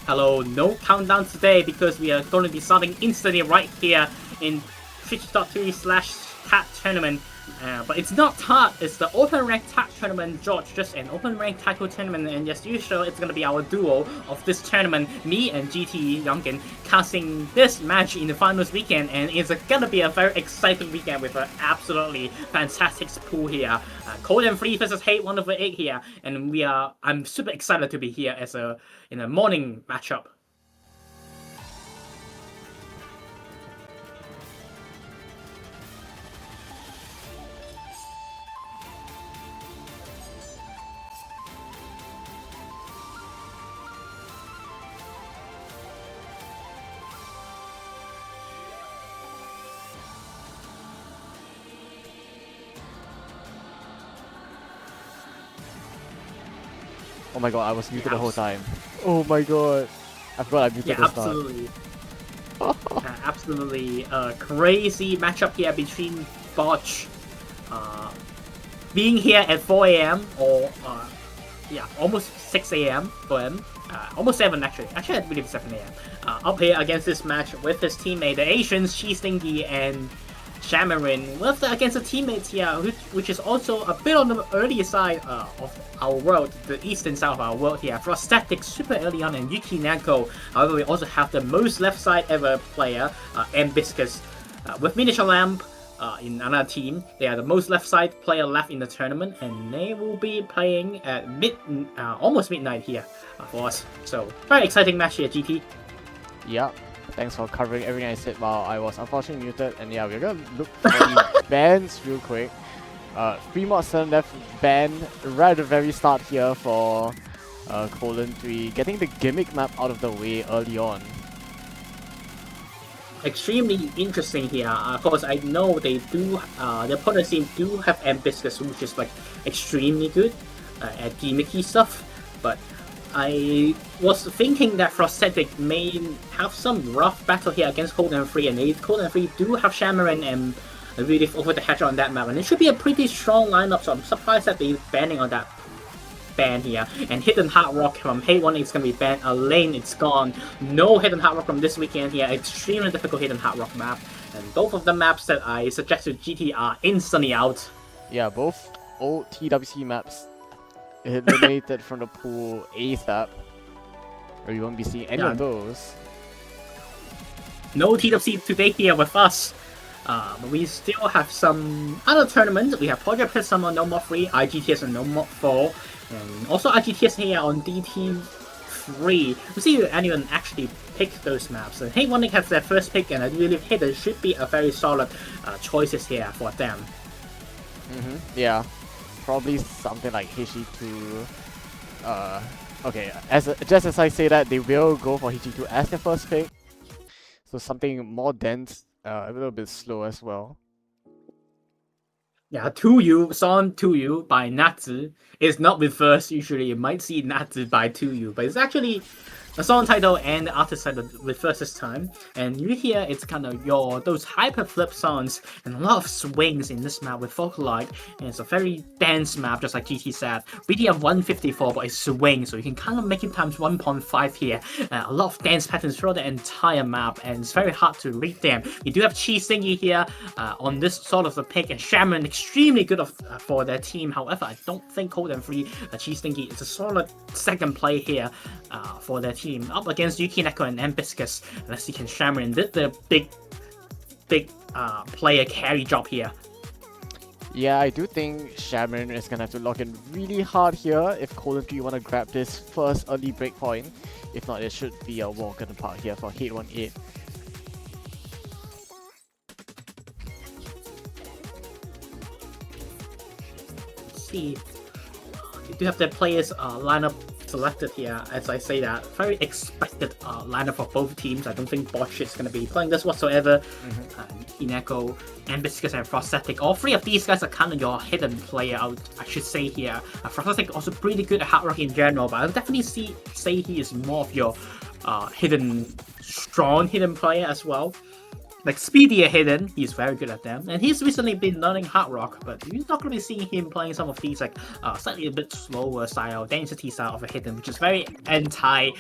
Hello, no countdown today because we are going to be starting instantly right here in jorttt2 slash tat tournament. But it's not tat, it's the open rank tat tournament, George, just an open rank title tournament, and as usual, it's gonna be our duo of this tournament, me and GT Youngin, casting this match in the finals weekend, and it's gonna be a very exciting weekend with an absolutely fantastic pool here. Cold&3 versus Hate 1/8 here, and I'm super excited to be here in a morning matchup. Oh my god, I was muted the whole time. Oh my god. I forgot I muted the start. Absolutely. Absolutely crazy matchup here between Botch being here at 4 a.m. or almost 6 a.m. for him. Almost 7 actually. Actually, I believe 7 a.m. Up here against this match with his teammate, the Asians, Stingy and Shamarin, against the teammates here, which is also a bit on the earlier side of our world, the eastern side of our world here. Frosthetic super early on, and Yuki Nako. However, we also have the most left side ever player, Ambiscus, with Miniature Lamp in another team. They are the most left side player left in the tournament, and they will be playing at almost midnight here for us. So, very exciting match here, GT. Yeah. Thanks for covering everything I said while I was unfortunately muted. And yeah, we're gonna look for the bans real quick. 3 mod 7 left ban right at the very start here for Cold&3, getting the gimmick map out of the way early on. Extremely interesting here. Of course, I know they do. The opponent team do have Ambiscus, which is like extremely good at gimmicky stuff, but I was thinking that Frosthetic may have some rough battle here against Cold&3, and Cold&3 do have Shamarin and really over the hedge on that map, and it should be a pretty strong lineup, so I'm surprised that they're banning on that ban here. And Hidden Hard Rock from Hate 1 is going to be banned. Lane, it's gone. No Hidden Hard Rock from this weekend here. Extremely difficult Hidden Hard Rock map, and both of the maps that I suggested GT are instantly out. Yeah, both old TWC maps eliminated from the pool ASAP, or you won't be seeing any of those. No TWC today here with us, but we still have some other tournaments. We have Project Prism on No More 3, IGTS on No More 4, and also IGTS here on DT3. We'll see if anyone actually pick those maps. And Hate 1 has their first pick, and I believe Hidden should be a very solid choices here for them. Yeah. Probably something like HG2. Okay, just as I say that, they will go for HG2 as their first pick. So something more dense, a little bit slow as well. Yeah, To You, song To You by Natsu is not reversed usually. You might see Natsu by To You, but it's actually the song title and the artist title reversed this time. And you hear it's kind of those hyper flip songs and a lot of swings in this map with Vocaloid. And it's a very dense map, just like GT said. BDM 154, but it's swing, so you can kind of make it times 1.5 here. A lot of dance patterns throughout the entire map, and it's very hard to read them. You do have Stingy here on this sort of a pick, and Shaman extremely good for their team. However, I don't think Cold&3 Stingy is a solid second play here for their team. Up against Yuki Neko and Ambiscus. Let's see, can Shamarin did the big player carry job here. Yeah, I do think Shamarin is gonna have to lock in really hard here if Cold&3 want to grab this first early break point. If not, it should be a walk in the park here for Hate 1/8. Let's see. You do have the players lineup selected here. As I say that, very expected lineup for both teams. I don't think Botch is going to be playing this whatsoever. Hineko, Ambiscus, and Frosthetic. All 3 of these guys are kind of your hidden player, I should say here. Frosthetic also pretty good at Hard Rock in general, but I'll definitely say he is more of your strong hidden player as well. like speedier hidden. He's very good at them, and he's recently been learning hard rock. But you're not gonna be seeing him playing some of these like slightly a bit slower style, density style of a hidden, which is very anti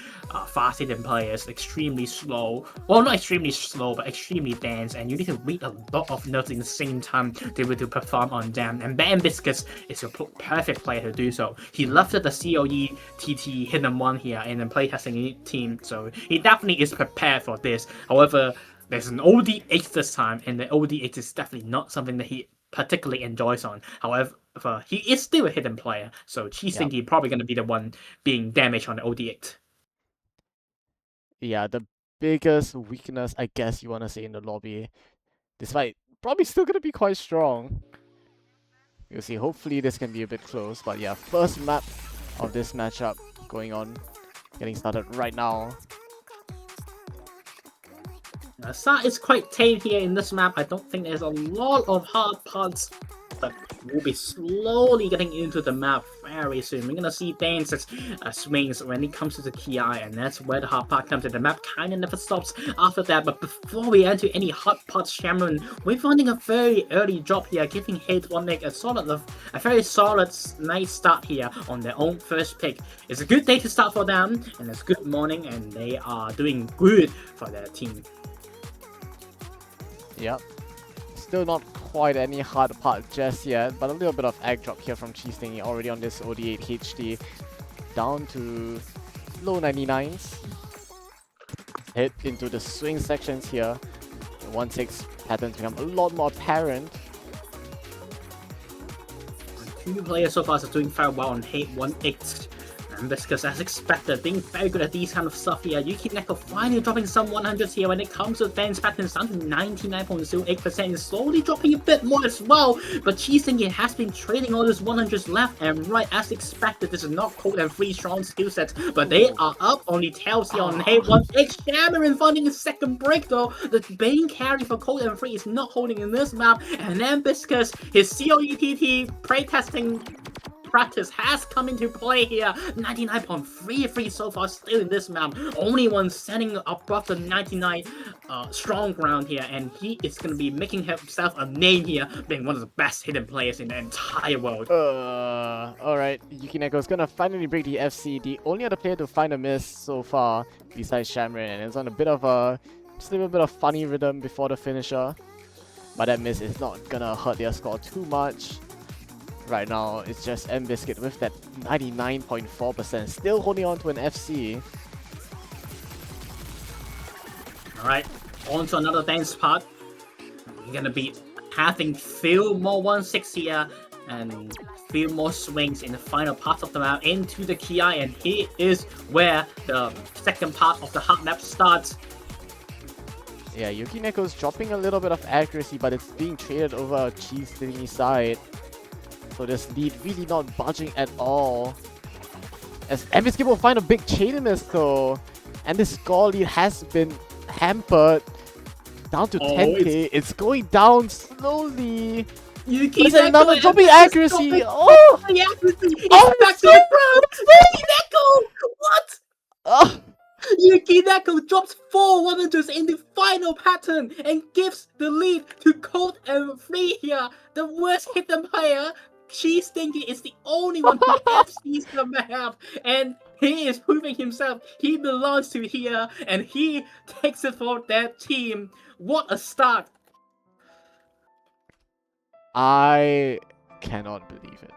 fast hidden players. Extremely slow, well not extremely slow, but extremely dense, and you need to read a lot of notes in the same time to be able to perform on them. And Ben Biscuits is your perfect player to do so. He left the jorttt hidden one here in the playtesting team, so he definitely is prepared for this. However, there's an OD8 this time, and the OD8 is definitely not something that he particularly enjoys on. However, he is still a hidden player, so Cheese think he's probably going to be the one being damaged on the OD8. Yeah, the biggest weakness, I guess you want to say, in the lobby, despite probably still going to be quite strong. You'll see, hopefully this can be a bit close, but yeah, first map of this matchup going on, getting started right now. Sa is quite tame here in this map. I don't think there's a lot of hard parts, but we'll be slowly getting into the map very soon. We're gonna see dances, swings when it comes to the Ki, and that's where the hard part comes in. The map kind of never stops after that, but before we enter any hard parts, Shamron, we're finding a very early drop here, giving Hate One Egg a very solid, nice start here on their own first pick. It's a good day to start for them, and it's good morning, and they are doing good for their team. Yep. Still not quite any hard part just yet, but a little bit of egg drop here from Cheese Thingy already on this OD8 HD. Down to low 99s. Head into the swing sections here. The 1-6 patterns become a lot more apparent. Two players so far are doing very well on Hate 1-8. And because as expected, being very good at these kind of stuff here, Yuki Neko finally dropping some 100s here when it comes to dance patterns down to 99.08% and slowly dropping a bit more as well. But Cheese Thingy has been trading all those 100s left and right as expected. This is not cold and free strong skill sets, but they are up only tails here on Hate 1-8. Cameron finding a second break though. The main carry for cold and free is not holding in this map, and then because his jorttt playtesting practice has come into play here. 99.33 so far still in this map. Only one setting above the 99 strong ground here, and he is going to be making himself a name here, being one of the best hidden players in the entire world. Alright, Yuki Neko is gonna finally break the FC, the only other player to find a miss so far besides Shamron, and it's on a bit of just a little bit of funny rhythm before the finisher. But that miss is not gonna hurt their score too much. Right now, it's just M-Biscuit with that 99.4%, still holding on to an FC. Alright, on to another dance part. We're gonna be having few more 1-6 here, and few more swings in the final part of the map into the Ki, and here is where the second part of the hard map starts. Yeah, Yuki Neko's dropping a little bit of accuracy, but it's being traded over Cheese Thingy's side. So this lead really not budging at all. As M-Biscuit will find a big chain miss though. And this score lead has been hampered down to 10k. It's going down slowly. Yuki another dropping accuracy. Oh! The accuracy! Oh, Back to the ground! Yuki Neko! What? Oh. Yuki Neko drops 4 100s in the final pattern and gives the lead to Cold and Free here. The worst hidden player. She's thinking it's the only one who FCs the map, and he is proving himself. He belongs to here, and he takes it for that team. What a start! I cannot believe it.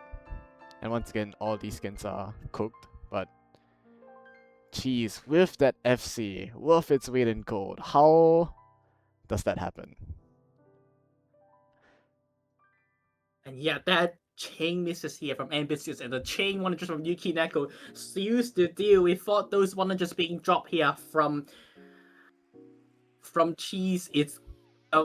And once again, all these skins are cooked, but Cheese with that FC, worth its weight in gold. How does that happen? And yeah, that chain misses here from M-Biscuits and the chain 100 from Yuki Neko seals the deal. We thought those 100s being dropped here from Cheese. It's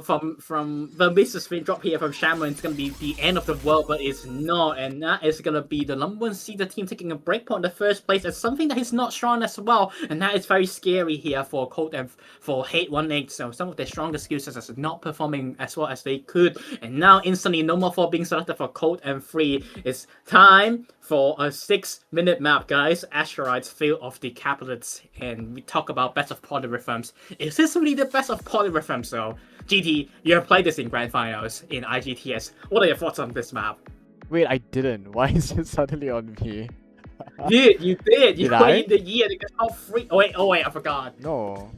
from the business free drop here from Shaman, it's gonna be the end of the world, but it's not, and that is gonna be the number one seeded team taking a breakpoint in the first place. It's something that is not strong as well, and that is very scary here for Cold and for Hate 18. So some of their strongest skills is not performing as well as they could, and now instantly no more for being selected for Cold and Free. It's time for a 6-minute map, guys. Asteroids, Field of the Capitalists, and we talk about best of polyrhythms. Is this really the best of polyrhythms though? GT, you have played this in Grand Finals in IGTS. What are your thoughts on this map? Wait, I didn't. Why is it suddenly on me? You did. You Did played I? in the year that got top 3. Oh wait, I forgot. No.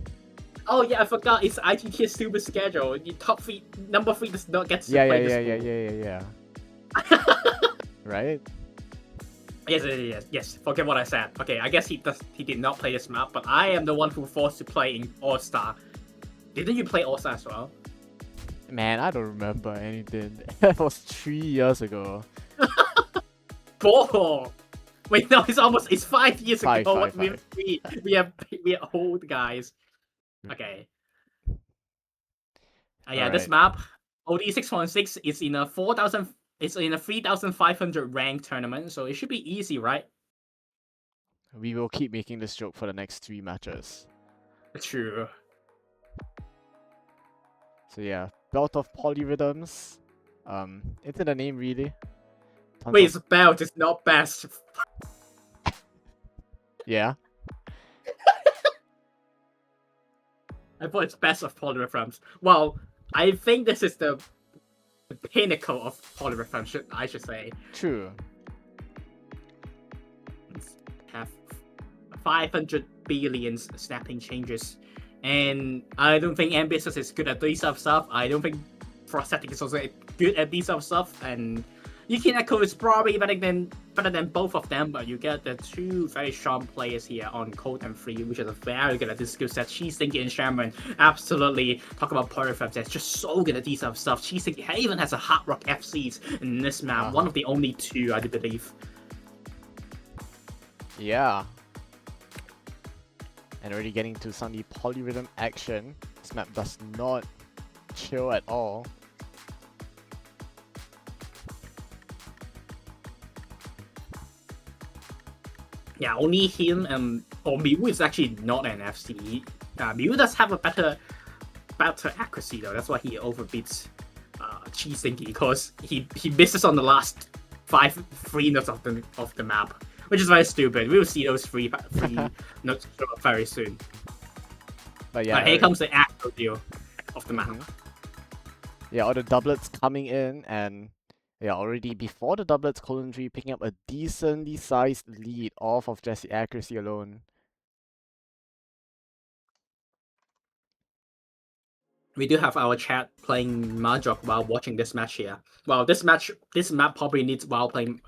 Oh yeah, I forgot. It's IGTS super schedule. You top 3, number 3 does not get to Yeah, play yeah, this yeah. pool. Right? Yes. Forget what I said. Okay, I guess he did not play this map, but I am the one who forced to play in All Star. Didn't you play All Star as well? Man, I don't remember anything. That was 3 years ago. 4. Wait, no, it's 5 years Five, ago. five, What we are old guys. Okay. Yeah, this Alright. map, OD 6.6 is in a 4,000. It's in a 3,500 rank tournament, so it should be easy, right? We will keep making this joke for the next 3 matches. True. So yeah, belt of polyrhythms. It's in the name really. Tons Wait, of- it's belt, it's not best. Yeah. I thought it's best of polyrhythms. Well, I think this is the pinnacle of polyrhythms, I should say. True. Have 500 billion snapping changes. And I don't think Ambitious is good at these sort of stuff. I don't think Prosthetic is also good at these sort of stuff. And Yuki Neko is probably better than both of them, but you get the 2 very strong players here on Cold and Free, which is very good at this skill set. She's thinking in Shaman, absolutely. Talk about polyrhythms, that's just so good at these sort of stuff. She's thinking even has a Hard Rock FCs in this map, one of the only 2, I do believe. Yeah. And already getting to some of the polyrhythm action. This map does not chill at all. Yeah, only him or Miu is actually not an FC. Miu does have a better accuracy though. That's why he overbeats Cheese Thingy, because he misses on the last 5 free notes of the map, which is very stupid. We will see those free notes very soon. But yeah, Here comes the actual deal of the map. Yeah, all the doublets coming in, and yeah, already before the doublets, Colon 3 picking up a decently sized lead off of just the accuracy alone. We do have our chat playing Mahjong while watching this match here. Well, this map probably needs while playing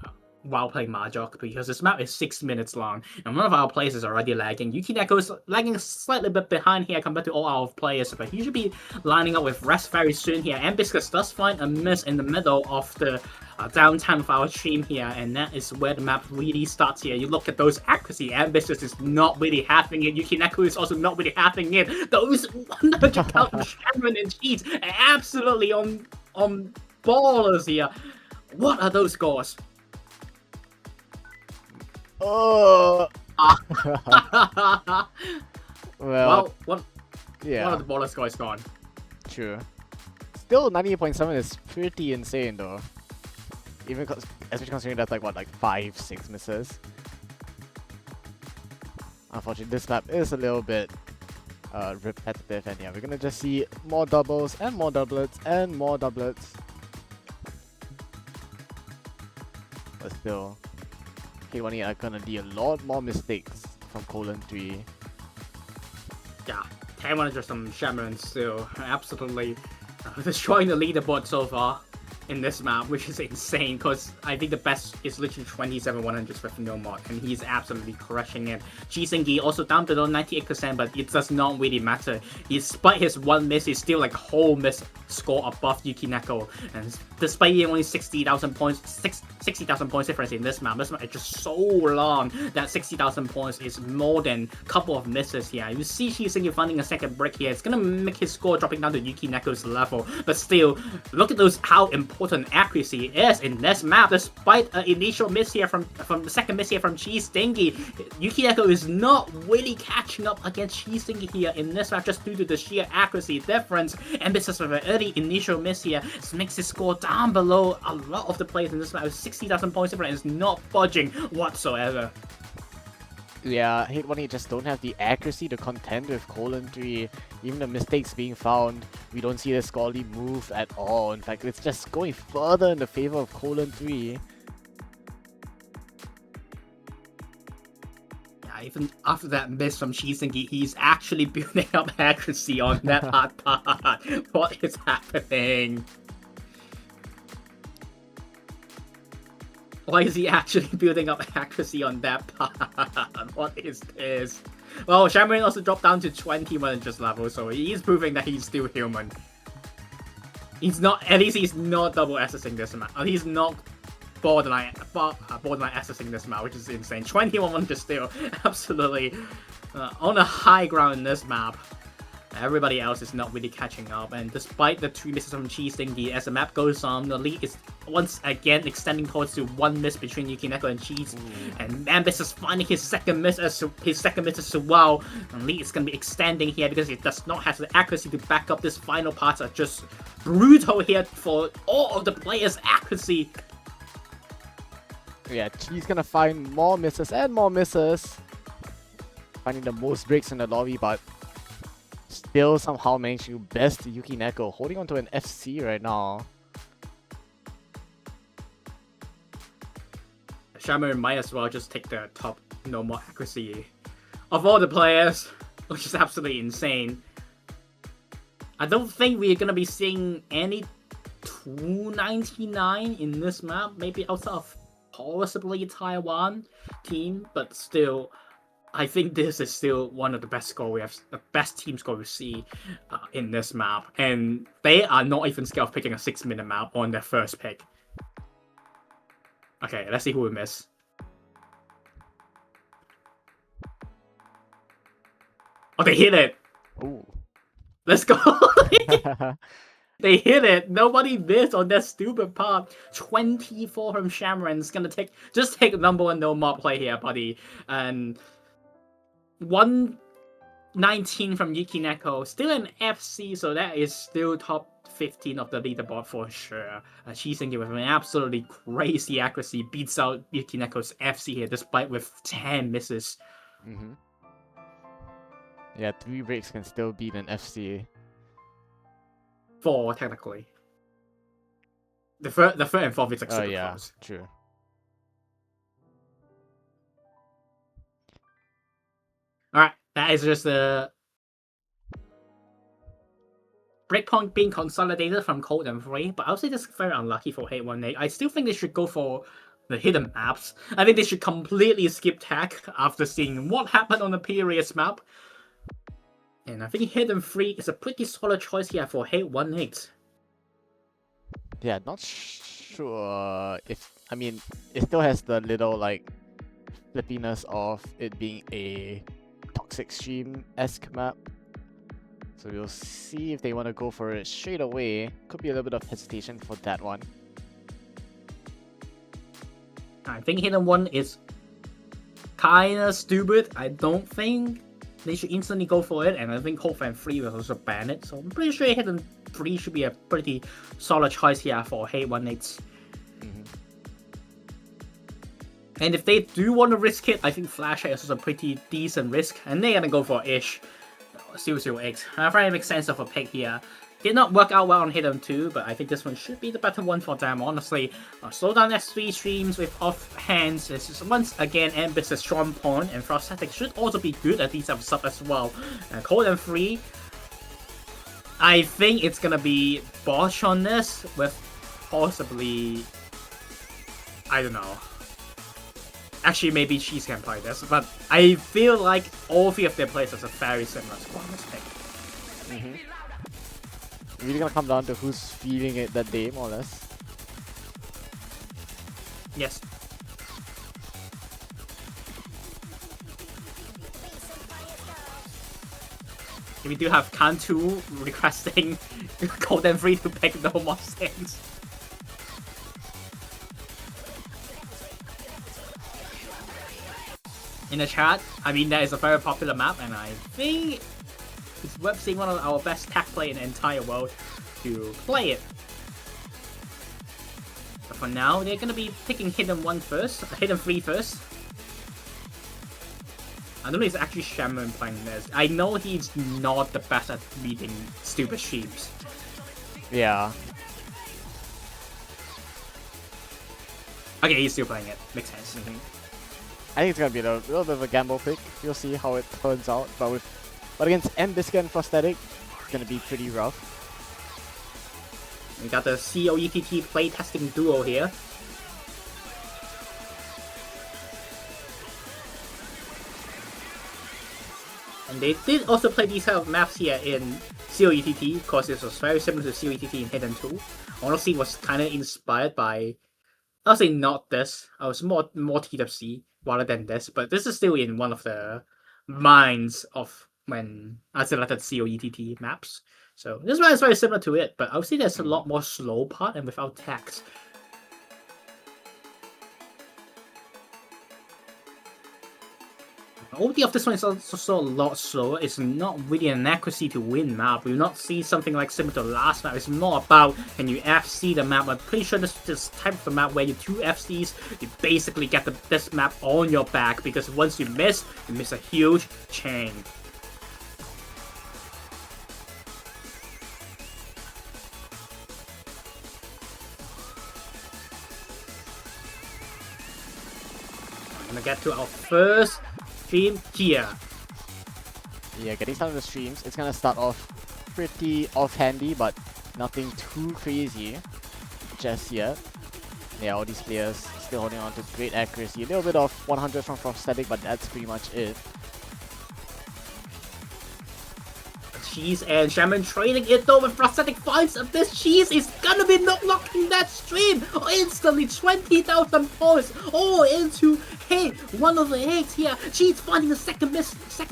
Mahjong, because this map is 6 minutes long, and one of our players is already lagging. Yuki Neko is lagging slightly bit behind here compared to all our players, but he should be lining up with rest very soon here. Ambiscus does find a miss in the middle of the downtime of our stream here, and that is where the map really starts here. You look at those accuracy, Ambitious is not really having it. Yuki Neko is also not really having it. Those 100 count Shaman and Cheats are absolutely on ballers here. What are those scores? Oh! Well, one yeah, of the baller scores gone. true. Still, 98.7 is pretty insane though. Even especially considering that's like 5-6 misses. Unfortunately, this map is a little bit repetitive, and yeah, we're gonna just see more doubles and more doublets and more doublets. But still, K1 are gonna be a lot more mistakes from Colon 3. Yeah, 10 just some Shaman still absolutely destroying the leaderboard so far. in this map, which is insane because I think the best is literally 27-100 with no mod, and he's absolutely crushing it. Chisengi also down below 98%, but it does not really matter. Despite his one miss, he's still like a whole miss score above Yuki Neko, and despite he only 60,000 points, 60,000 points difference in this map is just so long that 60,000 points is more than a couple of misses here. You see Chisengi finding a second brick here. It's gonna make his score dropping down to Yuki Neko's level, but still, look at how important accuracy is in this map. Despite an initial miss here from the second miss here from Chisengi, Yuki Neko is not really catching up against Chisengi here in this map just due to the sheer accuracy difference. And this is an early initial miss here. This makes his score down below a lot of the players in this map. 60,000 points difference is not budging whatsoever. Yeah, Hate 1-8 just don't have the accuracy to contend with Colon 3. Even the mistakes being found, we don't see the score lead move at all. In fact, it's just going further in the favor of Colon 3. Yeah, even after that miss from Chisengi, he's actually building up accuracy on that hard part. What is happening? Why is he actually building up accuracy on that part? What is this? Well, Shamarin also dropped down to 21 just level, so he's proving that he's still human. He's not, at least he's not double assessing this map. He's not borderline assessing this map, which is insane. 21 just still absolutely on a high ground in this map. Everybody else is not really catching up, and despite the 2 misses from Chisengi, as the map goes on, the lead is once again extending towards to 1 miss between Yuki Neko and Cheese, and Ambis is finding his second miss as well. And lead is going to be extending here because it does not have the accuracy to back up. This final parts are just brutal here for all of the players' accuracy. Yeah, Cheese gonna find more misses and more misses, finding the most breaks in the lobby, but still somehow managed to best Yuki Neko, holding on to an FC right now. Shaman might as well just take the top normal accuracy of all the players, which is absolutely insane. I don't think we're gonna be seeing any 299 in this map, maybe outside of possibly Taiwan team, but still, I think this is still one of the best team score we see in this map, and they are not even scared of picking a 6-minute map on their first pick. Okay, let's see who we miss. Oh, they hit it! Ooh. Let's go! They hit it! Nobody missed on that stupid part. 24 from Shamron is gonna take number 1 no mob play here, buddy. And 119 from Yuki Neko, still an FC, so that is still top 15 of the leaderboard for sure. Chisengi with an absolutely crazy accuracy beats out Yuki Neko's FC here, despite with 10 misses. Yeah, 3 breaks can still beat an FC. 4 technically. The third and fourth is like super close. True. Alright, that is just the breakpoint being consolidated from Cold and Free, but I would say this is very unlucky for Hate 1-8. I still think they should go for the hidden maps. I think they should completely skip tag after seeing what happened on the previous map. And I think Hidden 3 is a pretty solid choice here for Hate 1-8. Yeah, not sure if... I mean, it still has the little, like, flippiness of it being a Toxic Stream-esque map. So we'll see if they want to go for it straight away. Could be a little bit of hesitation for that one. I think Hidden 1 is kinda stupid. I don't think they should instantly go for it, and I think Hope and 3 will also ban it. So I'm pretty sure Hidden 3 should be a pretty solid choice here for Hate 1-8. And if they do want to risk it, I think Flash is also a pretty decent risk, and they're gonna go for Ish 008. I find it makes sense of a pick here. Did not work out well on Hidden 2, but I think this one should be the better one for them, honestly. Slow down S3 streams with off hands. This is once again Ambis' strong point, and Frosthetic should also be good at these have sub as well. Cold and 3, I think it's gonna be Bosch on this with possibly... I don't know. Actually, maybe Cheese can play this, but I feel like all three of their players have a very similar squad on this pick. Really gonna come down to who's feeling it that day, more or less. Yes. We do have Kantu requesting Golden 3 to pick no more stands. In the chat, I mean, that is a very popular map, and I think it's worth seeing one of our best tech players in the entire world to play it. But for now, they're gonna be picking Hidden 3 first. I don't know if it's actually Shaman playing this. I know he's not the best at reading stupid streams. Yeah. Okay, he's still playing it. Makes sense. I think it's gonna be a little bit of a gamble pick. We'll see how it turns out. But against M-Biscuit and Prosthetic, it's gonna be pretty rough. We got the COETT playtesting duo here. And they did also play these kind of maps here in COETT, of course it was very similar to COETT in Hidden 2. Honestly, it was kind of inspired by, I'll say not this, I was more TWC rather than this, but this is still in one of the minds of when I selected COETT maps. So this one is very similar to it, but I would say there's a lot more slow part and without text. The OD of this one is also a lot slower. It's not really an accuracy to win map. We'll not see something like similar to the last map. It's more about can you FC the map. I'm pretty sure this type of a map where you 2 FCs, you basically get this map on your back because once you miss a huge chain. I'm gonna get to our first stream here. Yeah, getting started with the streams. It's gonna start off pretty offhandy, but nothing too crazy just yet. Yeah, all these players still holding on to great accuracy. A little bit of 100 from Prosthetic, but that's pretty much it. Cheese and Shaman trading it though with Prosthetic finds of this. Cheese is gonna be not locking that stream. Instantly 20,000 points all into one of the 8 here. Cheese finding the second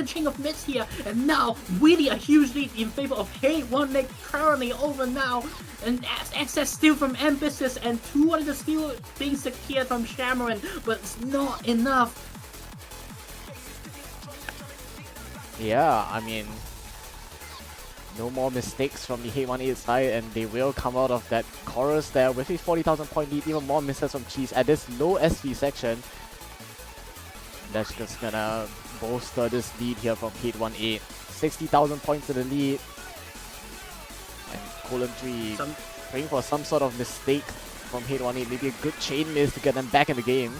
chain of miss here, and now really a huge lead in favor of Hate18 currently over now. And access still from M-Business and 200 still being secured from Shaman, but it's not enough. Yeah, I mean, no more mistakes from the Hate18 side, and they will come out of that chorus there with a 40,000 point lead. Even more misses from Cheese at this low SV section. That's just gonna bolster this lead here from Hate18. 60,000 points to the lead. And Colon 3 praying for some sort of mistake from Hate18. Maybe a good chain miss to get them back in the game.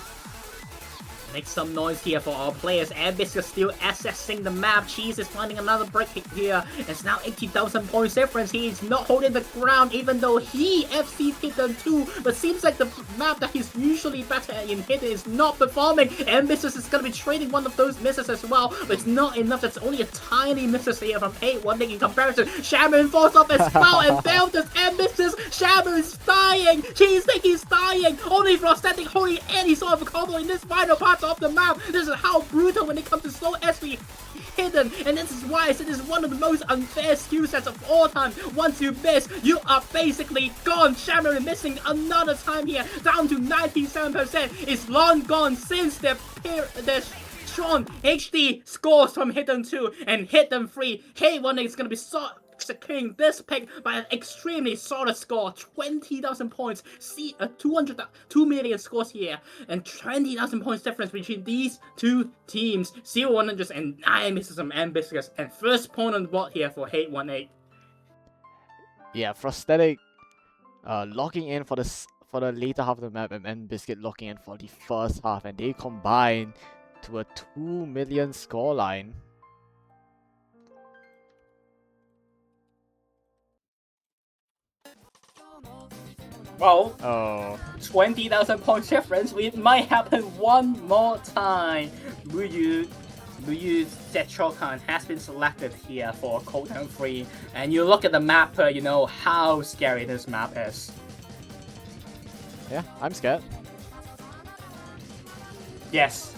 Make some noise here for our players. M-Biscuit still assessing the map. Cheese is finding another break here. It's now 80,000 points difference. He is not holding the ground even though he FC'd Hidden 2. But seems like the map that he's usually better in Hidden is not performing. M-Biscuit is going to be trading one of those misses as well. But it's not enough. That's only a tiny misses here from Hate18 in comparison. Shaman falls off as well and fails this M-Biscuit. Shaman is dying. Cheese think he's dying. Only Prosthetic holding any sort of combo in this final part of the map. This is how brutal when it comes to slow SV Hidden, and this is why I said this is one of the most unfair skill sets of all time. Once you miss, you are basically gone. Shaman missing another time here, down to 97%. It's long gone since their strong HD scores from Hidden 2 and Hidden 3. Hate18 is gonna be securing this pick by an extremely solid score, 20,000 points. See a 2 million scores here, and 20,000 points difference between these two teams. 109 misses from M-Biscuit, and first point on the board here for Hate18. Yeah, Prosthetic locking in for the later half of the map, and M-Biscuit locking in for the first half, and they combine to a 2 million scoreline. Well, Oh. 20,000 points difference. It might happen one more time. Muyu Zetrokan has been selected here for Kodan 3, and you look at the map, you know how scary this map is. Yeah, I'm scared. Yes.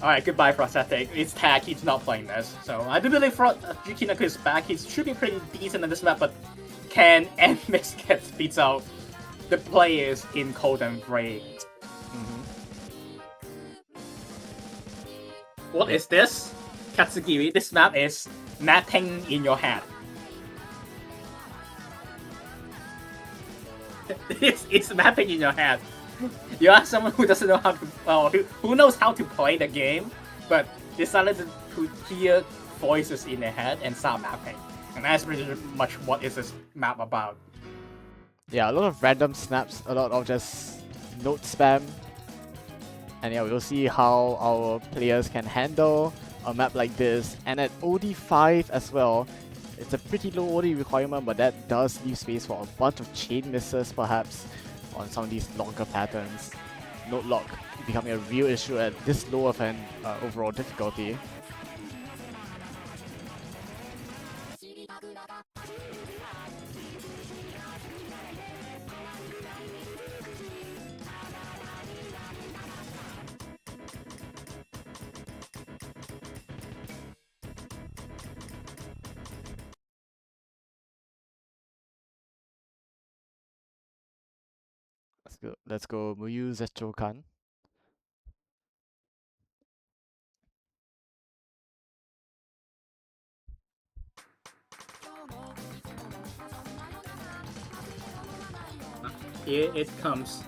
Alright, goodbye Prosthetic. It's tag, he's not playing this. So I do believe Yukinako is back. He should be pretty decent in this map, but can Mix get beats out the players in Kodan 3? What is this? Katsugiri, this map is mapping in your head. It's mapping in your head. You are someone who doesn't know how to, well, who knows how to play the game, but decided to hear voices in their head and start mapping. And that's pretty much what is this map about. Yeah, a lot of random snaps, a lot of just note spam. And yeah, we'll see how our players can handle a map like this. And at OD5 as well, it's a pretty low OD requirement, but that does leave space for a bunch of chain misses perhaps on some of these longer patterns. Note lock becoming a real issue at this low of an overall difficulty. Let's go Muyu Zechokan. Here it comes.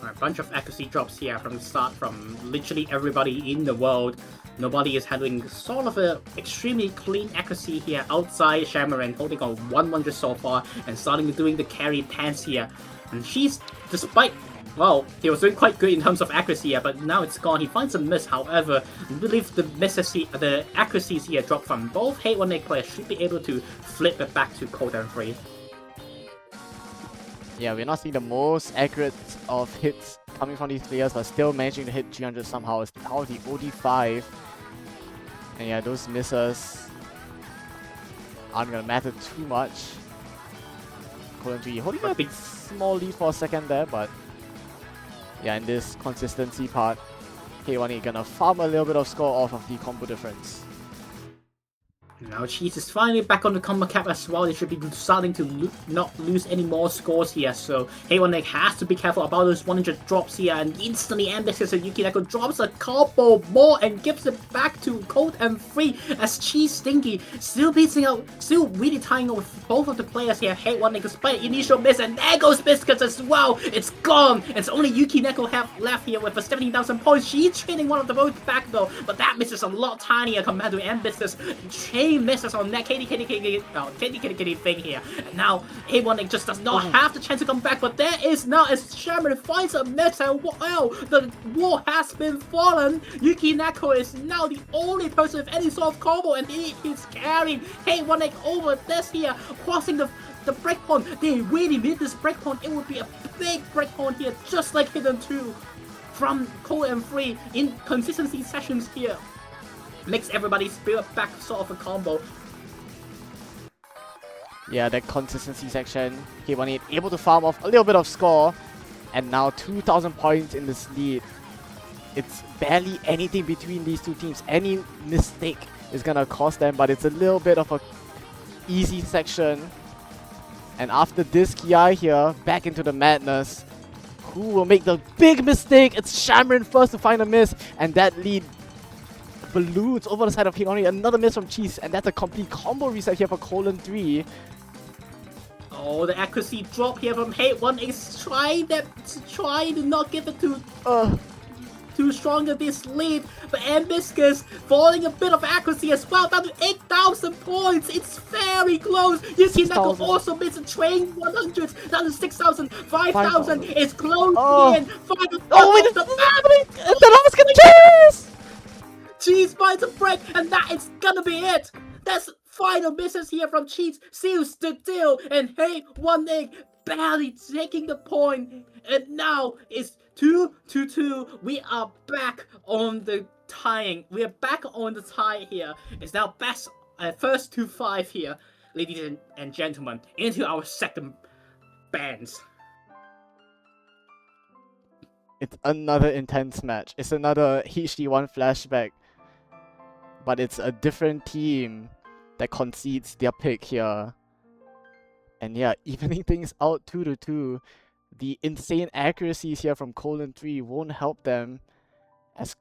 A bunch of accuracy drops here from the start from literally everybody in the world. Nobody is handling sort of a extremely clean accuracy here outside Shamaran, holding on 100 so far and starting doing the carry pants here. And she's, despite, well, he was doing quite good in terms of accuracy here, but now it's gone. He finds a miss, however, I believe the accuracies here drop from both Hate 1 players should be able to flip it back to Kodan 3. Yeah, we're not seeing the most accurate of hits coming from these players, but still managing to hit 300 somehow. It's how the OD5. And yeah, those misses aren't gonna matter too much. Kodan 3 holding a big small lead for a second there, but yeah, in this consistency part, K1 gonna farm a little bit of score off of the combo difference. Now Cheese is finally back on the combo cap as well. They should be starting to not lose any more scores here. So Hey1 has to be careful about those 100 drops here. And instantly Ambitious and Yukinako drops a combo more and gives it back to Cold M3 as Cheese Stinky still beating out, still really tying up with both of the players here. Hey1 despite initial miss, and there goes Biscuits as well. It's gone. It's only Yukinako have left here with a 17,000 points. She's training one of the both back though, but that miss is a lot tinier compared to Ambitious. Misses on that kitty thing here. And now A1 just does not have the chance to come back, but there is now as Sherman finds a miss, and well, the wall has been fallen. Yukinako is now the only person with any sort of combo, and he is carrying A1 over this here, crossing the breakpoint. They really need this breakpoint. It would be a big breakpoint here, just like Hidden 2 from Cole M3 in consistency sessions here. Makes everybody spill back sort of a combo. Yeah, that consistency section, K1 able to farm off a little bit of score, and now 2,000 points in this lead. It's barely anything between these two teams. Any mistake is gonna cost them, but it's a little bit of a easy section. And after this Ki here, back into the madness. Who will make the big mistake? It's Shamron first to find a miss, and that lead balloons over the side of K1. Another miss from Cheese, and that's a complete combo reset here for Colon 3. Oh, the accuracy drop here from Hate1 is trying to not give it too stronger this lead, but Ambiscus falling a bit of accuracy as well, down to 8,000 points. It's very close. Yukinako also missed a train 100, down to 6,000, 5,000. It's close in. 5,000. Oh, wait, it's happening! The last gonna chase! Cheese finds a break, and that is gonna be it. That's final misses here from Cheats seals the deal, and hey, 1-egg barely taking the point, and now it's 2-2. We are back on the tying. We are back on the tie here. It's now best first to 5 here, ladies and gentlemen, into our second bands. It's another intense match. It's another HD1 flashback, but it's a different team that concedes their pick here. And yeah, evening things out 2-2. The insane accuracies here from jorttt2 won't help them, as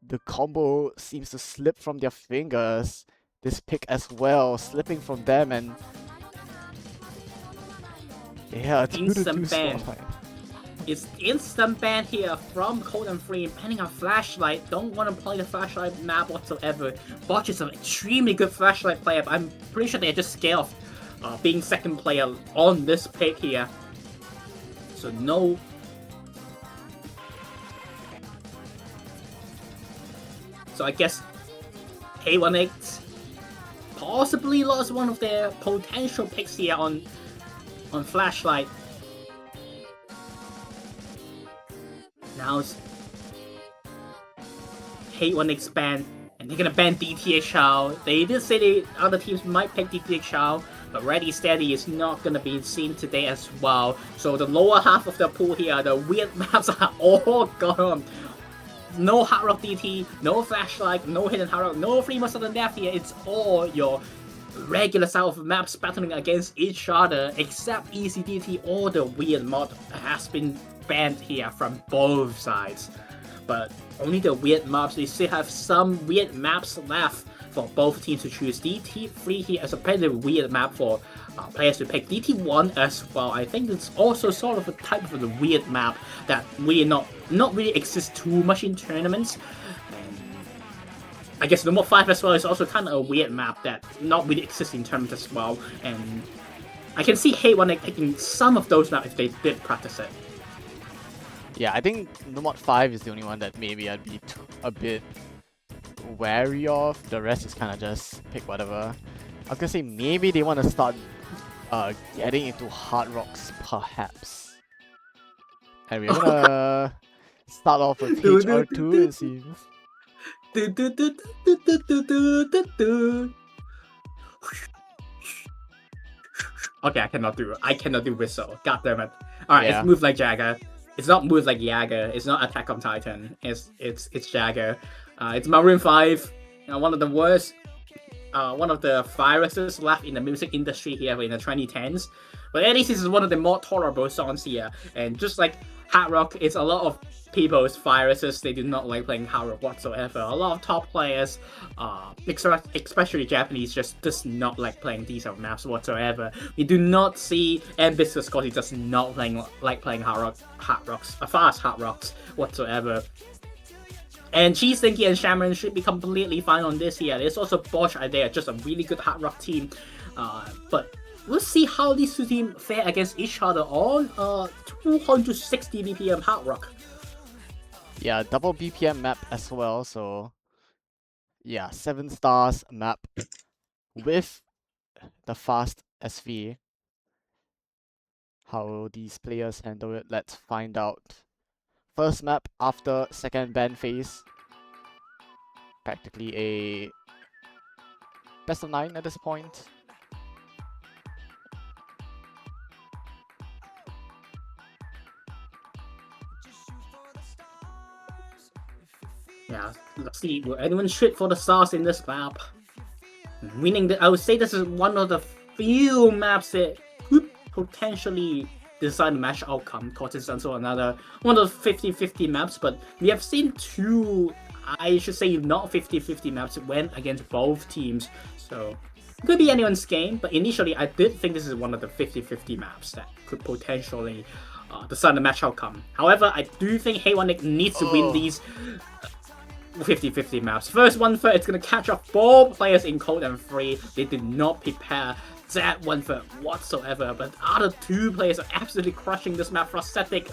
the combo seems to slip from their fingers. This pick as well, slipping from them, and yeah, 2-2 scoreline. It's instant ban here from jorttt2, banning a flashlight. Don't want to play the flashlight map whatsoever. Botch is an extremely good flashlight player, but I'm pretty sure they're just scared of being second player on this pick here. So no. So I guess A1X possibly lost one of their potential picks here on flashlight. Now it's A1X ban, and they're gonna ban DTHL. They did say the other teams might pick DTHL, but Ready Steady is not gonna be seen today as well. So the lower half of the pool here, the weird maps are all gone. No Hard Rock DT, no Flashlight, no Hidden Hard Rock, no Free Most of the left here. It's all your regular style of maps battling against each other, except ECDT. All the weird mod has been banned here from both sides. But only the weird maps, they still have some weird maps left for both teams to choose. DT3 here is a pretty weird map for players to pick. DT1 as well, I think it's also sort of a type of the weird map that really not really exists too much in tournaments. And I guess number 5 as well is also kind of a weird map that not really exists in tournaments as well. And I can see Hey1 picking some of those maps if they did practice it. Yeah, I think Nomad 5 is the only one that maybe I'd be a bit wary of. The rest is kind of just pick whatever. I was gonna say maybe they want to start getting into Hard Rocks, perhaps. And we're gonna start off with HR2, it seems. Okay, I cannot do whistle. God damn it. Alright, yeah. It's move like Jagger. It's not move like Jagger. It's not Attack on Titan. It's Jagger. It's Maroon 5. One of the worst, one of the viruses left in the music industry here in the 2010s. But at least this is one of the more tolerable songs here. And just like Hard Rock, it's a lot of people's viruses. They do not like playing Hard Rock whatsoever. A lot of top players, especially Japanese, just does not like playing these maps whatsoever. We do not see Ambitious because he does not like playing fast Hard Rocks whatsoever. And Cheese Stinky and Shaman should be completely fine on this here. There's also Bosch idea, just a really good Hard Rock team. But we'll see how these two teams fare against each other on 260 BPM Hard Rock. Yeah, double BPM map as well, so yeah, 7 stars map with the fast SV. How these players handle it, let's find out. First map after second ban phase. Practically a best of 9 at this point. Yeah, let's see, will anyone shoot for the stars in this map? Meaning that I would say this is one of the few maps that could potentially decide the match outcome, because it's also another one of the 50-50 maps, but we have seen 2, I should say not 50-50 maps went against both teams, so it could be anyone's game, but initially I did think this is one of the 50-50 maps that could potentially decide the match outcome. However, I do think Hey1 needs to win these 50-50 maps. First one third, it's gonna catch up 4 players in jorttt2. They did not prepare that 1/3 whatsoever, but the other 2 players are absolutely crushing this map. Frosthetic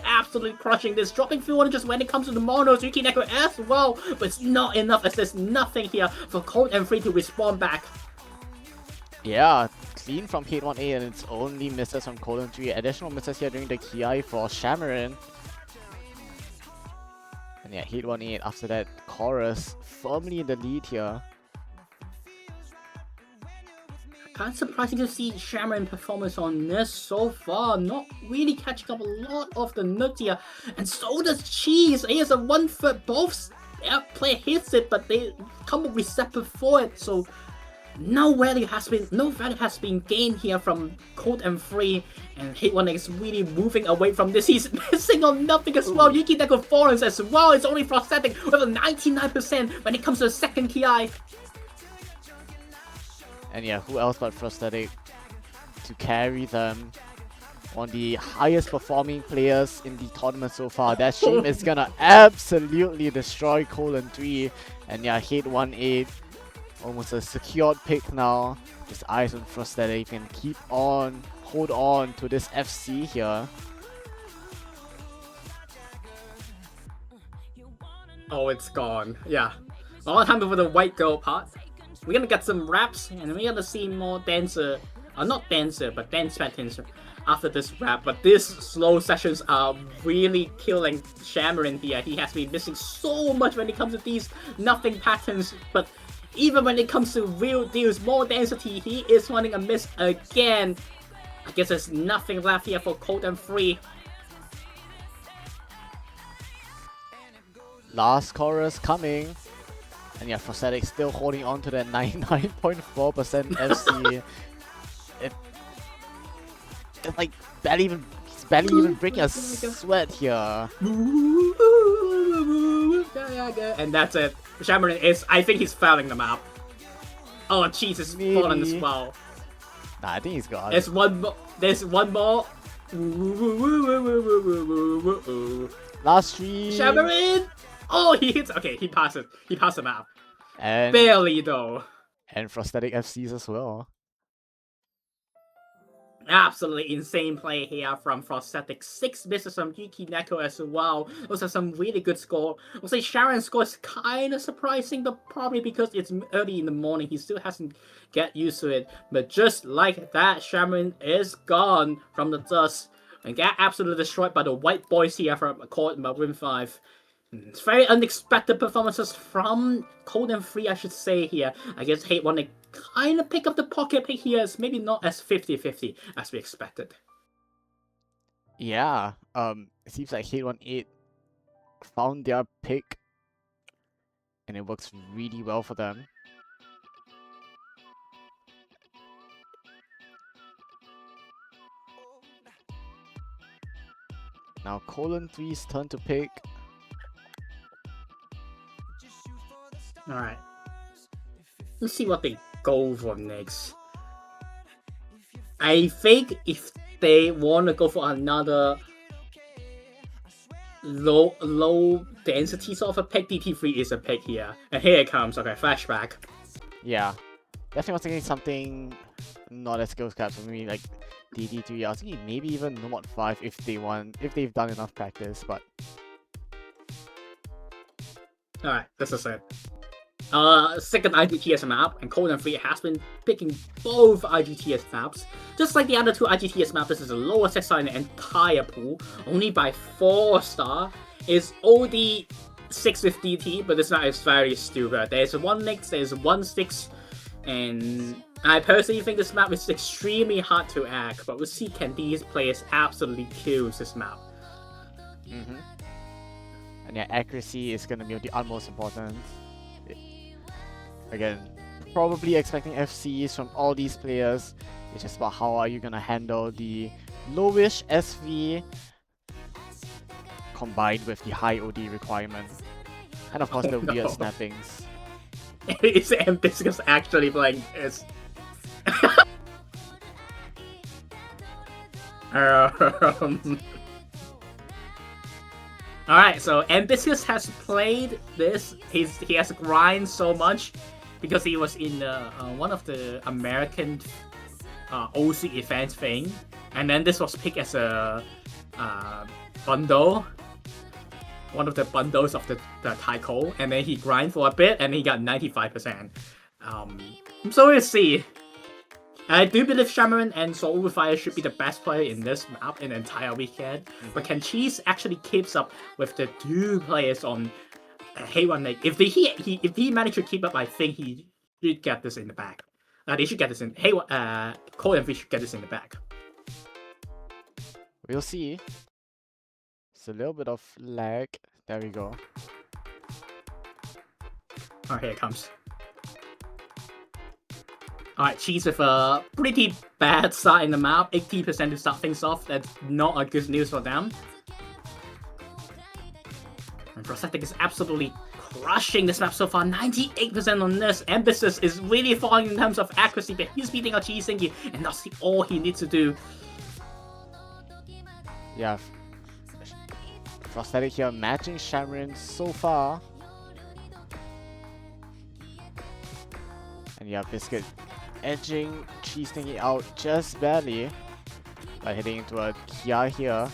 absolutely crushing this, dropping through one just when it comes to the monos. Yuki Neko as well, but it's not enough as there's nothing here for jorttt2 to respond back. Yeah, clean from Hate 1A and it's only misses from Colon 3. Additional misses here during the Ki for Shamarin. And yeah, Hate 1A after that, Chorus firmly in the lead here. Kind of surprising to see Shamarin performance on this so far. Not really catching up a lot of the nuts here. And so does Cheese. He has a 1/3. Both player hits it, but they come up with separate for it. So no value has been gained here from Cold and Free, and Hate 1 is really moving away from this. He's missing on nothing as well. Yuki Neko Foreigns as well. It's only Prosthetic with a 99% when it comes to the second Ki. And yeah, who else but Prosthetic to carry them? One of the highest performing players in the tournament so far. That stream is gonna absolutely destroy Colon 3. And yeah, Hate 1-8. Almost a secured pick now. Just eyes on Prosthetic and hold on to this FC here. Oh, it's gone. Yeah. All the time over the white girl part. We're gonna get some raps, and we're gonna see more dancer, not dancer, but dance patterns after this rap. But these slow sessions are really killing Shamarin here. He has been missing so much when it comes to these nothing patterns, but even when it comes to real deals, more density, he is running a miss again. I guess there's nothing left here for Cold and Free. Last chorus coming. And yeah, Prosthetic still holding on to that 99.4% FC. It's like he's barely even breaking a sweat here. And that's it. Shamarin is, I think he's fouling them out. Oh, Jesus, fallen as well. Nah, I think he's gone. There's one more. Last three. Shamarin! Oh, he hits. Okay, he passes. He passed him out. And barely though. And Prosthetic FCs as well. Absolutely insane play here from Prosthetic. 6 misses from Yuki Neko as well. Those are some really good score. I'll say Sharon's score is kind of surprising, but probably because it's early in the morning. He still hasn't get used to it. But just like that, Sharon is gone from the dust and get absolutely destroyed by the white boys here from Court Win 5. It's very unexpected performances from Cold and Free, I should say here. I guess Hate 1 to kind of pick up the pocket pick here. It's maybe not as 50-50 as we expected. Yeah, it seems like Hate 1-8 found their pick, and it works really well for them. Now Colon 3's turn to pick. Alright. Let's see what they go for next. I think if they want to go for another low density sort of a pick, DT3 is a pick here. And here it comes. Okay, flashback. Yeah. Definitely was thinking something not as skills cap, so maybe like DT3. I was thinking maybe even Nomad 5 if they've done enough practice, but alright, this is it. Second IGTS map, and Cold and Free has been picking both IGTS maps. Just like the other two IGTS maps, this is the lowest SR in the entire pool, only by 4-star. It's OD 6 with DT, but this map is very stupid. There's 1 Nyx, there's 1 Styx, and I personally think this map is extremely hard to act, but we'll see can these players absolutely kill this map. And yeah, accuracy is going to be of the utmost importance. Again, probably expecting FCs from all these players. It's just about how are you going to handle the lowish SV combined with the high OD requirement. And of course the weird snappings. Is Ambitious actually playing this? Alright, so Ambitious has played this. He has grind so much because he was in one of the American OC events thing, and then this was picked as a bundle, one of the bundles of the Taiko, and then he grind for a bit and he got 95%. So we'll see. I do believe Shamaran and Soul Fire should be the best player in this map in the entire weekend. But can Cheese actually keeps up with the two players on Hey1? If he managed to keep up, I think he should get this in the bag. They should get this in. Cole and V should get this in the bag. We'll see. It's a little bit of lag. There we go. Alright, here it comes. Alright, Cheese with a pretty bad start in the map. 80% to start things off. That's not a good news for them. And Prosthetic is absolutely crushing this map so far. 98% on this. Emphasis is really falling in terms of accuracy, but he's beating out Cheese Thingy, and that's all he needs to do. Yeah. Prosthetic here matching Shamaran so far. And yeah, Biscuit edging Cheese Thingy out just barely by heading into a Kia here.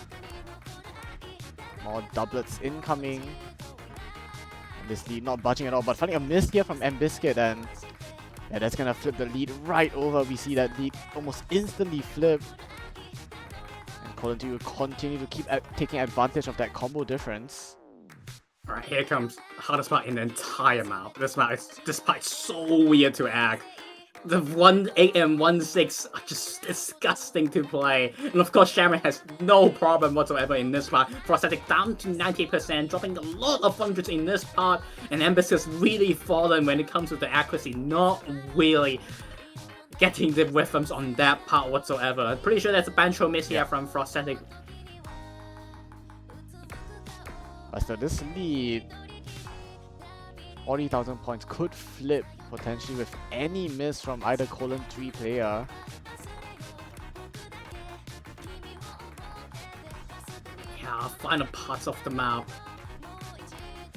More doublets incoming. And this lead not budging at all, but finding a miss here from M-Biscuit, and yeah, that's gonna flip the lead right over. We see that lead almost instantly flip. And Colin2 will continue to keep taking advantage of that combo difference. Alright, here comes the hardest part in the entire map. This map is so weird to act. The 1-8 and 1-6 are just disgusting to play. And of course, Shaman has no problem whatsoever in this part. Prosthetic down to 90%, dropping a lot of hundreds in this part. And Embassy really fallen when it comes to the accuracy, not really getting the rhythms on that part whatsoever. I'm pretty sure that's a Bancho miss here from Prosthetic. So this lead, 40,000 points, could flip potentially with any miss from either colon 3 player. Yeah, final parts of the map.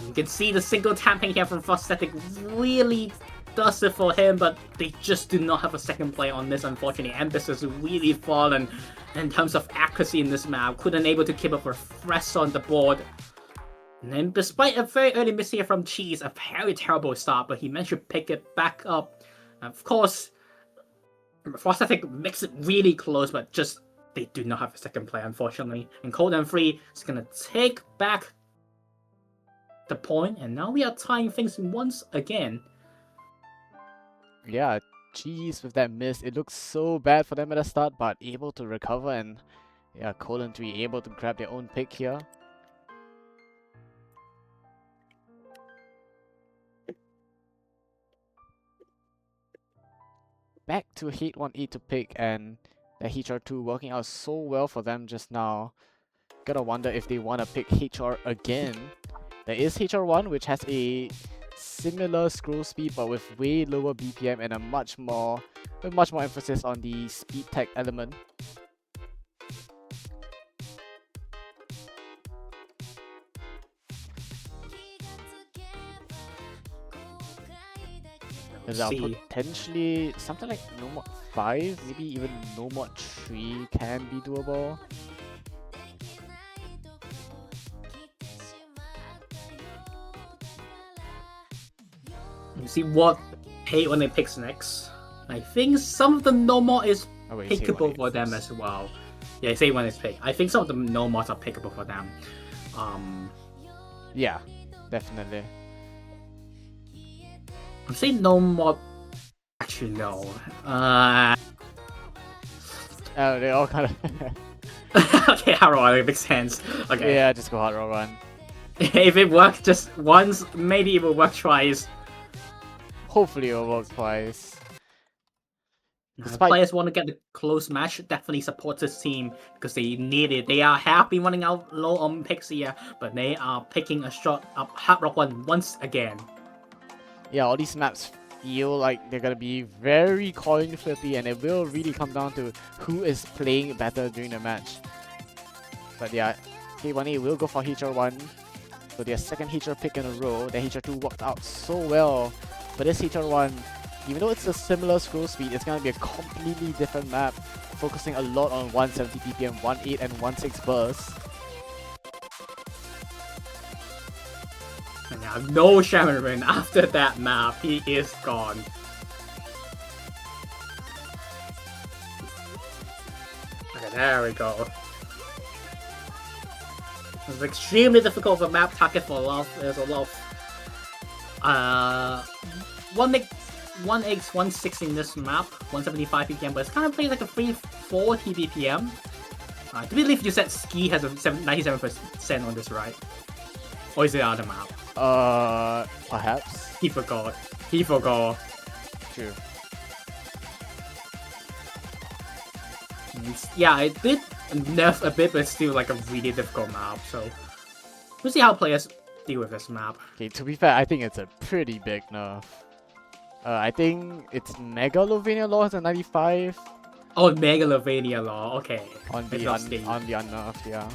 You can see the single tapping here from Prosthetic really does it for him, but they just do not have a second player on this, unfortunately. Embers has really fallen in terms of accuracy in this map, couldn't able to keep up with Fresh on the board. And then, despite a very early miss here from Cheese, a very terrible start, but he managed to pick it back up. Of course, Prosthetic makes it really close, but just they do not have a second player, unfortunately. And Cold and Free is going to take back the point, and now we are tying things once again. Yeah, Cheese with that miss. It looks so bad for them at the start, but able to recover, and yeah, colon 3 able to grab their own pick here. Back to Hate1E to pick, and the HR2 working out so well for them just now. Gotta wonder if they want to pick HR again. There is HR1, which has a similar scroll speed but with way lower BPM and a much more emphasis on the speed tech element. There's potentially something like no more 5, maybe even no more 3 can be doable. You see what Hate when they picks next. I think some of the no more is pickable for them as well. Yeah, say when it's picked. I think some of the no mods are pickable for them. Yeah, definitely. I'm saying no more. Actually, no. Oh, they all kind of. Okay, hard rock makes sense. Okay. Yeah, just go hard rock one. If it works just once, maybe it will work twice. Hopefully, it will work twice. If players want to get the close match, definitely support this team because they need it. They have been running out low on picks here, but they are picking a shot up hard rock one once again. Yeah, all these maps feel like they're gonna be very coin flippy, and it will really come down to who is playing better during the match. But yeah, K1A will go for HR1 for their second HR pick in a row. Their HR2 worked out so well, but this HR1, even though it's a similar scroll speed, it's gonna be a completely different map, focusing a lot on 170 BPM, 1.8 and 1.6 bursts. And now no Shaman after that map, he is gone. There we go. It's extremely difficult for map target for a lot. There's a lot of 1x 160 in this map, 175 BPM, but it's kind of playing like a 340 BPM. I believe you said Ski has a 97% on this, right? Or is it other map? Perhaps. He forgot. He forgot. True. Yeah, it did nerf a bit, but it's still like a really difficult map. So we'll see how players deal with this map. Okay, to be fair, I think it's a pretty big nerf. I think it's Megalovania Law has a 95. Oh, Megalovania Law. Okay. On the unnerfed, yeah.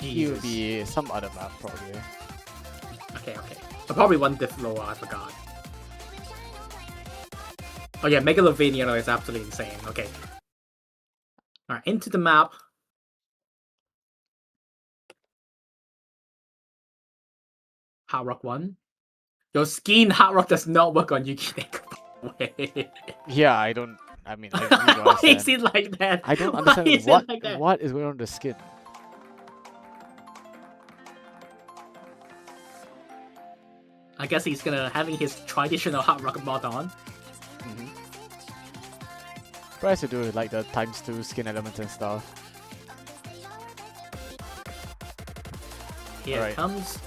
He would be some other map probably. Okay. But probably one diff lower, I forgot. Oh yeah, Megalovania Law is absolutely insane. Okay. Alright, into the map. Hard Rock 1. Your skin Hard Rock does not work on Yuki Neko. Yeah, I really don't understand. Why is it like that? I don't Why understand is what it like that? what is going on with the skin. I guess he's gonna having his traditional Hard Rock mod on. Tries to do with like the ×2 skin elements and stuff. Here it comes.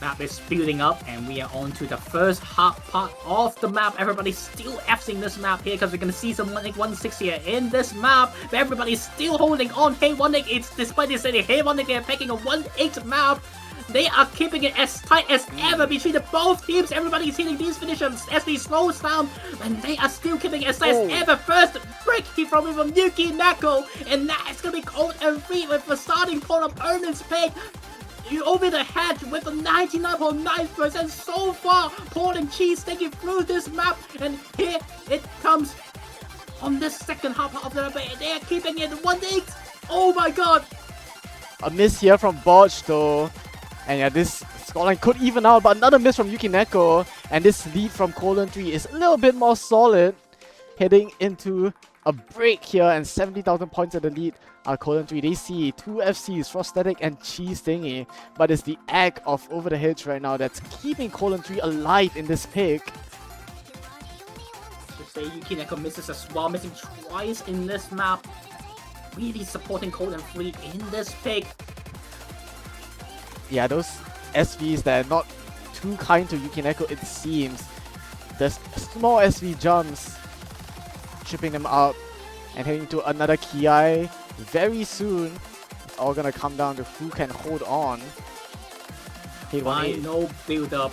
Map is building up, and we are on to the first hard part of the map. Everybody's still F'ing this map here because we're gonna see some 1-6 here in this map. But everybody's still holding on. Hey 1-8, it's despite this saying Hey 1-8, they're picking a 1-8 map. They are keeping it as tight as ever between the both teams. Everybody's hitting these finishes as they slows down, and they are still keeping it as tight as ever. First break here from Yuki Neko, and now it's gonna be cold and free with the starting point of Ernest Pig. You over the head with a 99.9% so far. Paul and Cheese taking through this map, and here it comes on the second half of the map. They are keeping it 1-8. Oh my god! A miss here from Botch though. And yeah, this scoreline could even out, but another miss from Yuki Neko. And this lead from Colon3 is a little bit more solid. Heading into a break here and 70,000 points at the lead. Colon3, they see two FCs, Frostatic and Cheese Thingy. But it's the egg of Over the Hedge right now that's keeping Colon3 alive in this pick. Should say Yuki Neko misses as well, missing twice in this map. Really supporting Colon3 in this pick. Yeah, those SVs that are not too kind to Yuki Neko, it seems. The small SV jumps, tripping them up, and heading to another Kiai very soon. It's all gonna come down to who can hold on. Final build up.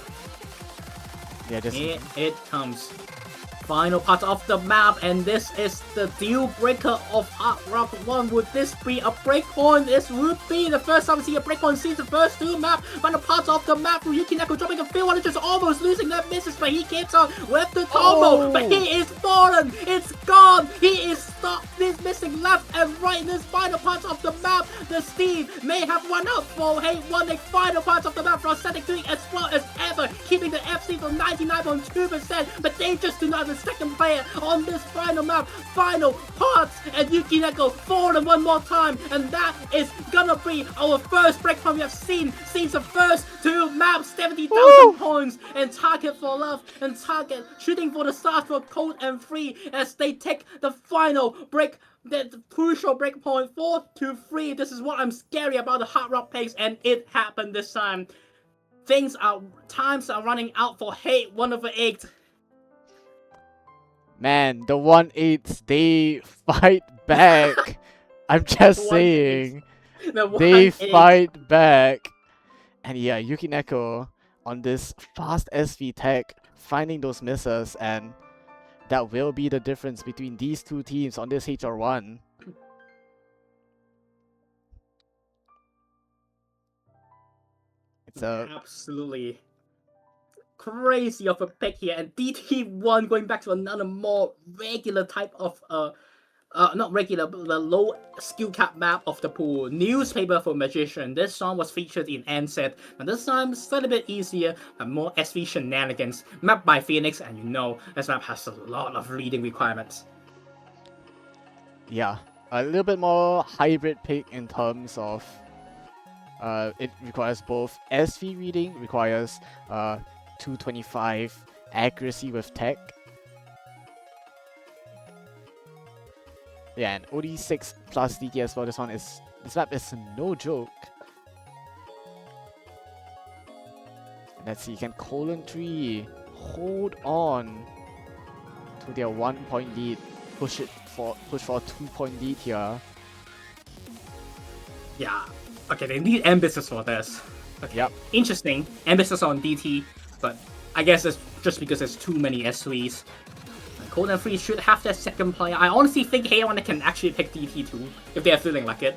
Yeah, just Here it comes. Final part of the map, and this is the deal breaker of Hard Rock 1. Would this be a breakpoint? This would be the first time we see a breakpoint since the first two map. Final parts of the map from Yuki Neko dropping a few on, just almost losing that misses, but he keeps on with the combo. But he is fallen. It's gone. He is stopped. He's missing left and right in this final parts of the map. The steam may have run out for Hey 1-8. Final parts of the map from Static doing as well as ever, keeping the FC for 99.2%. But they just do not have the second player on this final map. Final parts, and Yuki Neko fallen one more time, and that is gonna be our first breakpoint we have seen since the first two maps. 70,000 points, and target for love, and target shooting for the stars for Cold and Free as they take the final break. The crucial breakpoint 4-3. This is what I'm scary about the Hard Rock picks, and it happened this time. Times are running out for Hey 1/8. man, the 1-8s, they fight back. I'm just saying. They fight back. And yeah, Yuki Neko on this fast SV tech, finding those misses, and that will be the difference between these two teams on this HR1. It's absolutely crazy of a pick here, and DT1 going back to another more regular type of not regular, but the low skill cap map of the pool, Newspaper for Magician. This song was featured in NZ, and this time it's a little bit easier and more SV shenanigans, mapped by Phoenix, and you know, this map has a lot of reading requirements. Yeah, a little bit more hybrid pick in terms of it requires both SV reading, requires 225 accuracy with tech. Yeah, and OD6 plus DT as well. This map is no joke. Let's see, can colon3 hold on to their 1-point lead, push for a 2-point lead here? Yeah. Okay, they need Ambisses for this. Okay. Yep. Interesting. Ambisses on DT, but I guess it's just because there's too many S3s. Cold and Free should have their second player. I honestly think Hayona can actually pick DT too, if they're feeling like it.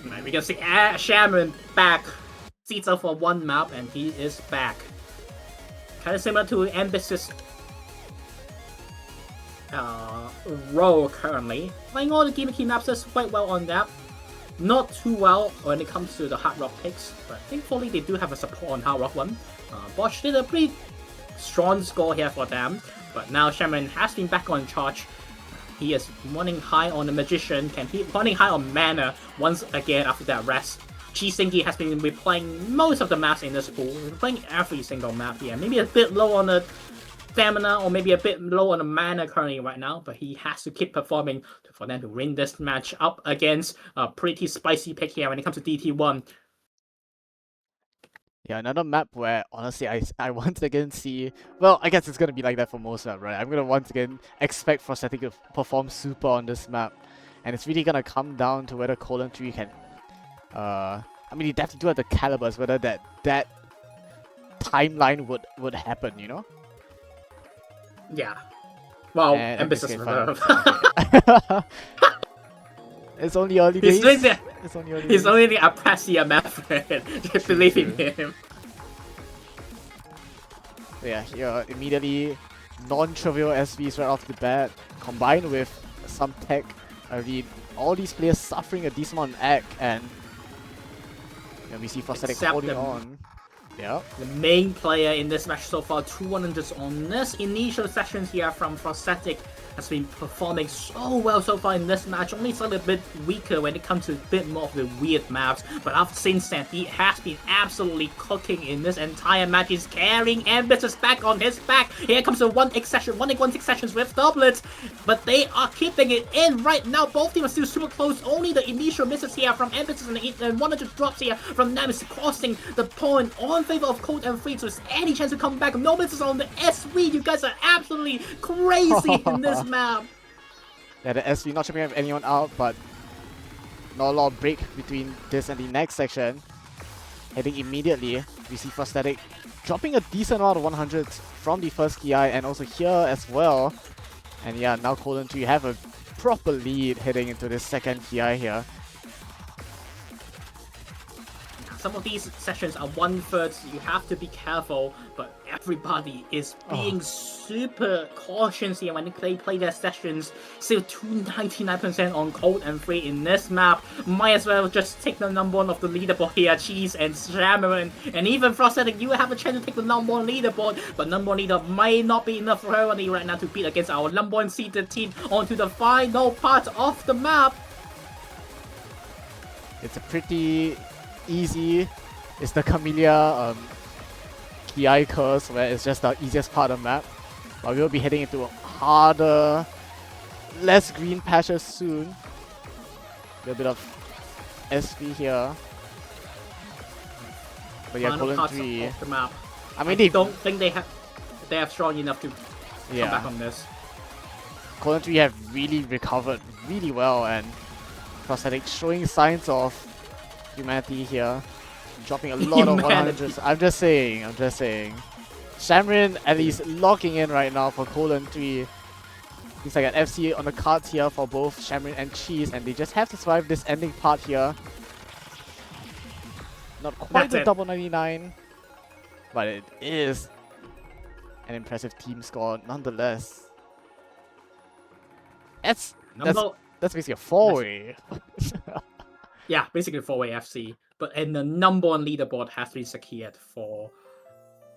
Right, we can see Shaman back. Seats up for one map, and he is back. Kind of similar to Ambis's role currently. Playing all the gimmicky maps is quite well on that. Not too well when it comes to the hard rock picks, but thankfully they do have a support on hard rock one. Bosch did a pretty strong score here for them, but now Shaman has been back on charge. He is running high on the Magician, running high on Mana once again after that rest. Chisingi has been replaying most of the maps in this pool, playing every single map here. Maybe a bit low on the stamina or maybe a bit low on the mana currently right now, but he has to keep performing for them to win this match up against a pretty spicy pick here when it comes to DT1. Yeah, another map where honestly I once again see, well, I guess it's gonna be like that for most maps, right? I'm gonna once again expect Prosthetic to perform super on this map, and it's really gonna come down to whether colon3 can I mean, he definitely do have the calibers, whether that timeline would happen, you know? Yeah. Well, And Ambitious Reserve. It's only early days. He's only the Aprasia method. Just believe in him. So yeah, here immediately non-trivial SVs right off the bat, combined with some tech. I mean, all these players suffering a decent amount of ag, and we see Prosthetic holding on. Yeah. The main player in this match so far, 200s on this initial sessions here from Prosthetic, has been performing so well so far in this match. Only slightly a bit weaker when it comes to a bit more of the weird maps. But after since then, he has been absolutely cooking in this entire match. He's carrying Ambitious back on his back. Here comes the 1x session, 1x sessions with doublets. But they are keeping it in right now. Both teams are still super close. Only the initial misses here from Ambitious and 100 drops here from them is crossing the point on favor of Cold and Free. So there's any chance to come back. No misses on the SV. You guys are absolutely crazy in this map. Yeah, the SV not shipping anyone out, but not a lot of break between this and the next section. Heading immediately, we see Prosthetic dropping a decent amount of 100s from the first KI and also here as well. And yeah, now colon3 have a proper lead heading into this second KI here. Some of these sessions are 1/3, so you have to be careful, but everybody is being super cautious here when they play their sessions. Still 299% on Cold and Free in this map. Might as well just take the number 1 of the leaderboard here, Cheese and Shaman. And even Prosthetic, you have a chance to take the number 1 leaderboard, but number 1 leader might not be enough for her right now to beat against our number 1 seeded team onto the final part of the map. It's a pretty easy. It's the Camellia Ki curse where it's just the easiest part of the map. But we'll be heading into harder, less green patches soon. A little bit of SV here. But yeah, colon3. Of the map. I mean, I don't think they have strong enough to come back on this. colon3 have really recovered really well, and Prosthetic showing signs of humanity here, dropping a lot of 100s. I'm just saying. Shamrin at least locking in right now for colon3. Seems like an FC on the cards here for both Shamrin and Cheese, and they just have to survive this ending part here. Not quite the double 99, but it is an impressive team score nonetheless. That's Number, basically a 4-way. yeah, basically 4-way FC. And the number 1 leaderboard has been secured for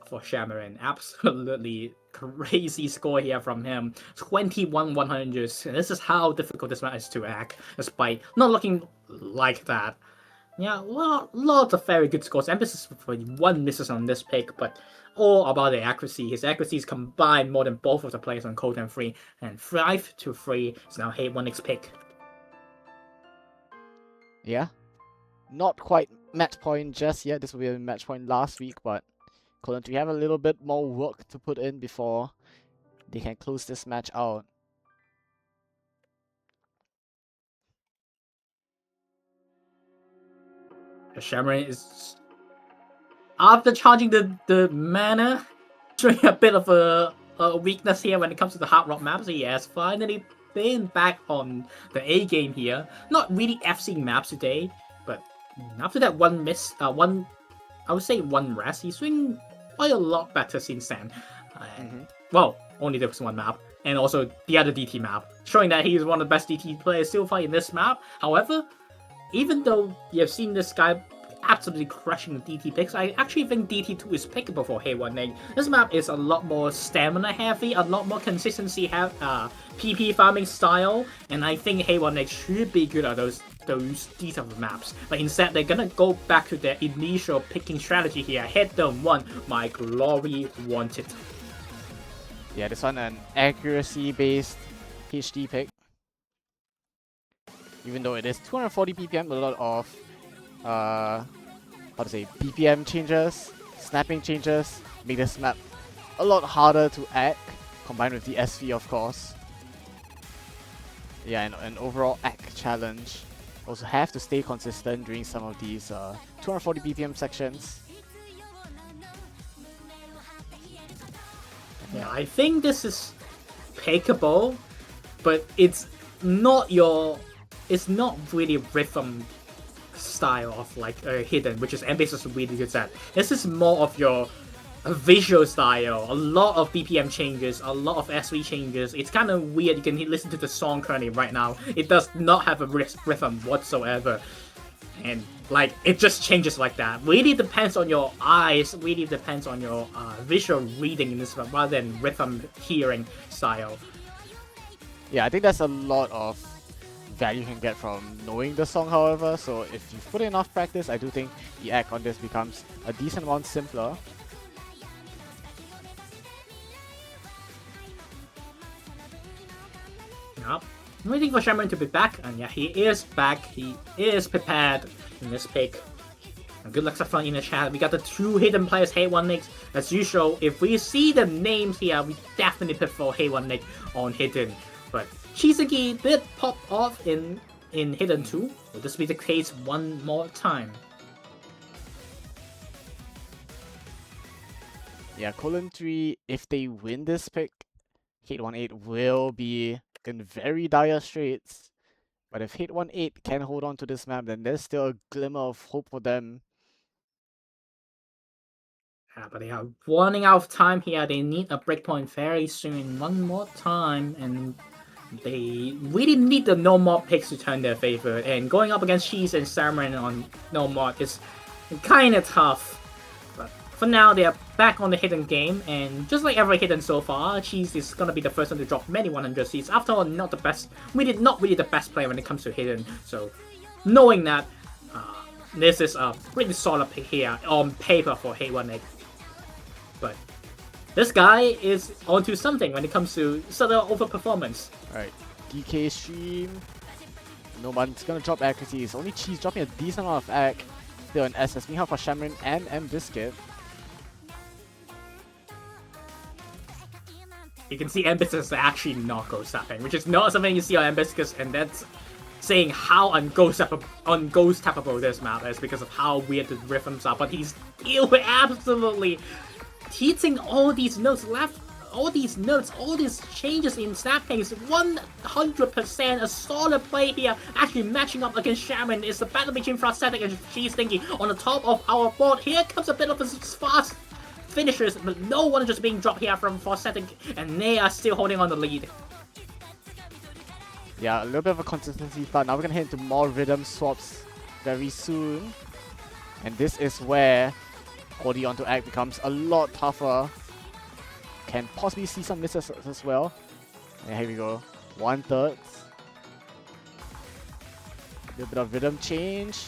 Shamarin. Absolutely crazy score here from him. 21-100. This is how difficult this match is to act, despite not looking like that. Yeah, lots of very good scores. Emphasis for 1 misses on this pick, but all about the accuracy. His accuracies combined more than both of the players on Cold and 3, and 5-3 is now Hate1X's pick. Yeah. Not quite match point just yet. This will be a match point last week, but Cold, we have a little bit more work to put in before they can close this match out. Shamarin is, after charging the mana, showing a bit of a weakness here when it comes to the hard rock maps. He has finally been back on the A game here. Not really FC maps today, but after that one miss, I would say 1 rest, he's doing quite a lot better since then. Well, only there was 1 map, and also the other DT map, showing that he's one of the best DT players so far in this map. However, even though you have seen this guy absolutely crushing the DT picks, I actually think DT2 is pickable for Hate1X. This map is a lot more stamina heavy, a lot more consistency PP farming style, and I think Hate1X should be good at those type of maps. But instead, they're gonna go back to their initial picking strategy here. Hit them 1, my glory wanted. Yeah, this one an accuracy-based HD pick. Even though it is 240 BPM, a lot of BPM changes, snapping changes, make this map a lot harder to act, combined with the SV of course. Yeah, and an overall act challenge. Also have to stay consistent during some of these 240 BPM sections. Yeah, I think this is pickable, but it's not really rhythm style of like Hidden, which is Ambitious is really good at. This is more of your visual style, a lot of BPM changes, a lot of SV changes. It's kind of weird. You can listen to the song currently right now. It does not have a rhythm whatsoever. And like, it just changes like that. Really depends on your eyes, really depends on your visual reading in this one, rather than rhythm hearing style. Yeah, I think there's a lot of value you can get from knowing the song, however, so if you put in enough practice, I do think the act on this becomes a decent amount simpler. Yep. I'm waiting for Shamarin to be back, and yeah, he is back. He is prepared in this pick. And good luck to everyone in the chat. We got the 2 hidden players, Hate1X. As usual, if we see the names here, we definitely prefer Hate1X on hidden. But Chisaki did pop off in hidden too. Will this be the case one more time? Yeah, colon 3, if they win this pick, Hate1X will be in very dire straits. But if Hate1X can hold on to this map, then there's still a glimmer of hope for them. Yeah, but they are running out of time here. They need a breakpoint very soon. One more time, and they really need the no mod picks to turn their favor. And going up against Cheese and Salmon on no mod is kind of tough. But for now, they are back on the hidden game, and just like every hidden so far, Cheese is gonna be the first one to drop many 100 seeds. After all, not the best, not really the best player when it comes to hidden. So knowing that, this is a pretty solid pick here on paper for Hate1X. But this guy is onto something when it comes to subtle overperformance. Alright, DK stream. No one's gonna drop accuracy. It's only Cheese dropping a decent amount of ac. Still an SS. Meanwhile for Shamarin and M Biscuit. You can see Ambiscus actually not ghost tapping, which is not something you see on Ambiscus, and that's saying how unghost tappable this map is because of how weird the rhythms are. But he's still absolutely hitting all these notes all these changes in snap pace. 100% a solid play here. Actually matching up against Shaman is the battle between Frosthetic and Cheese Thingy on the top of our board. Here comes a bit of a fast finishers, but no one just being dropped here from Forsething, and they are still holding on the lead. Yeah, a little bit of a consistency start. Now we're gonna head into more rhythm swaps very soon. And this is where holding onto act becomes a lot tougher. Can possibly see some misses as well. And here we go. 1/3. A little bit of rhythm change.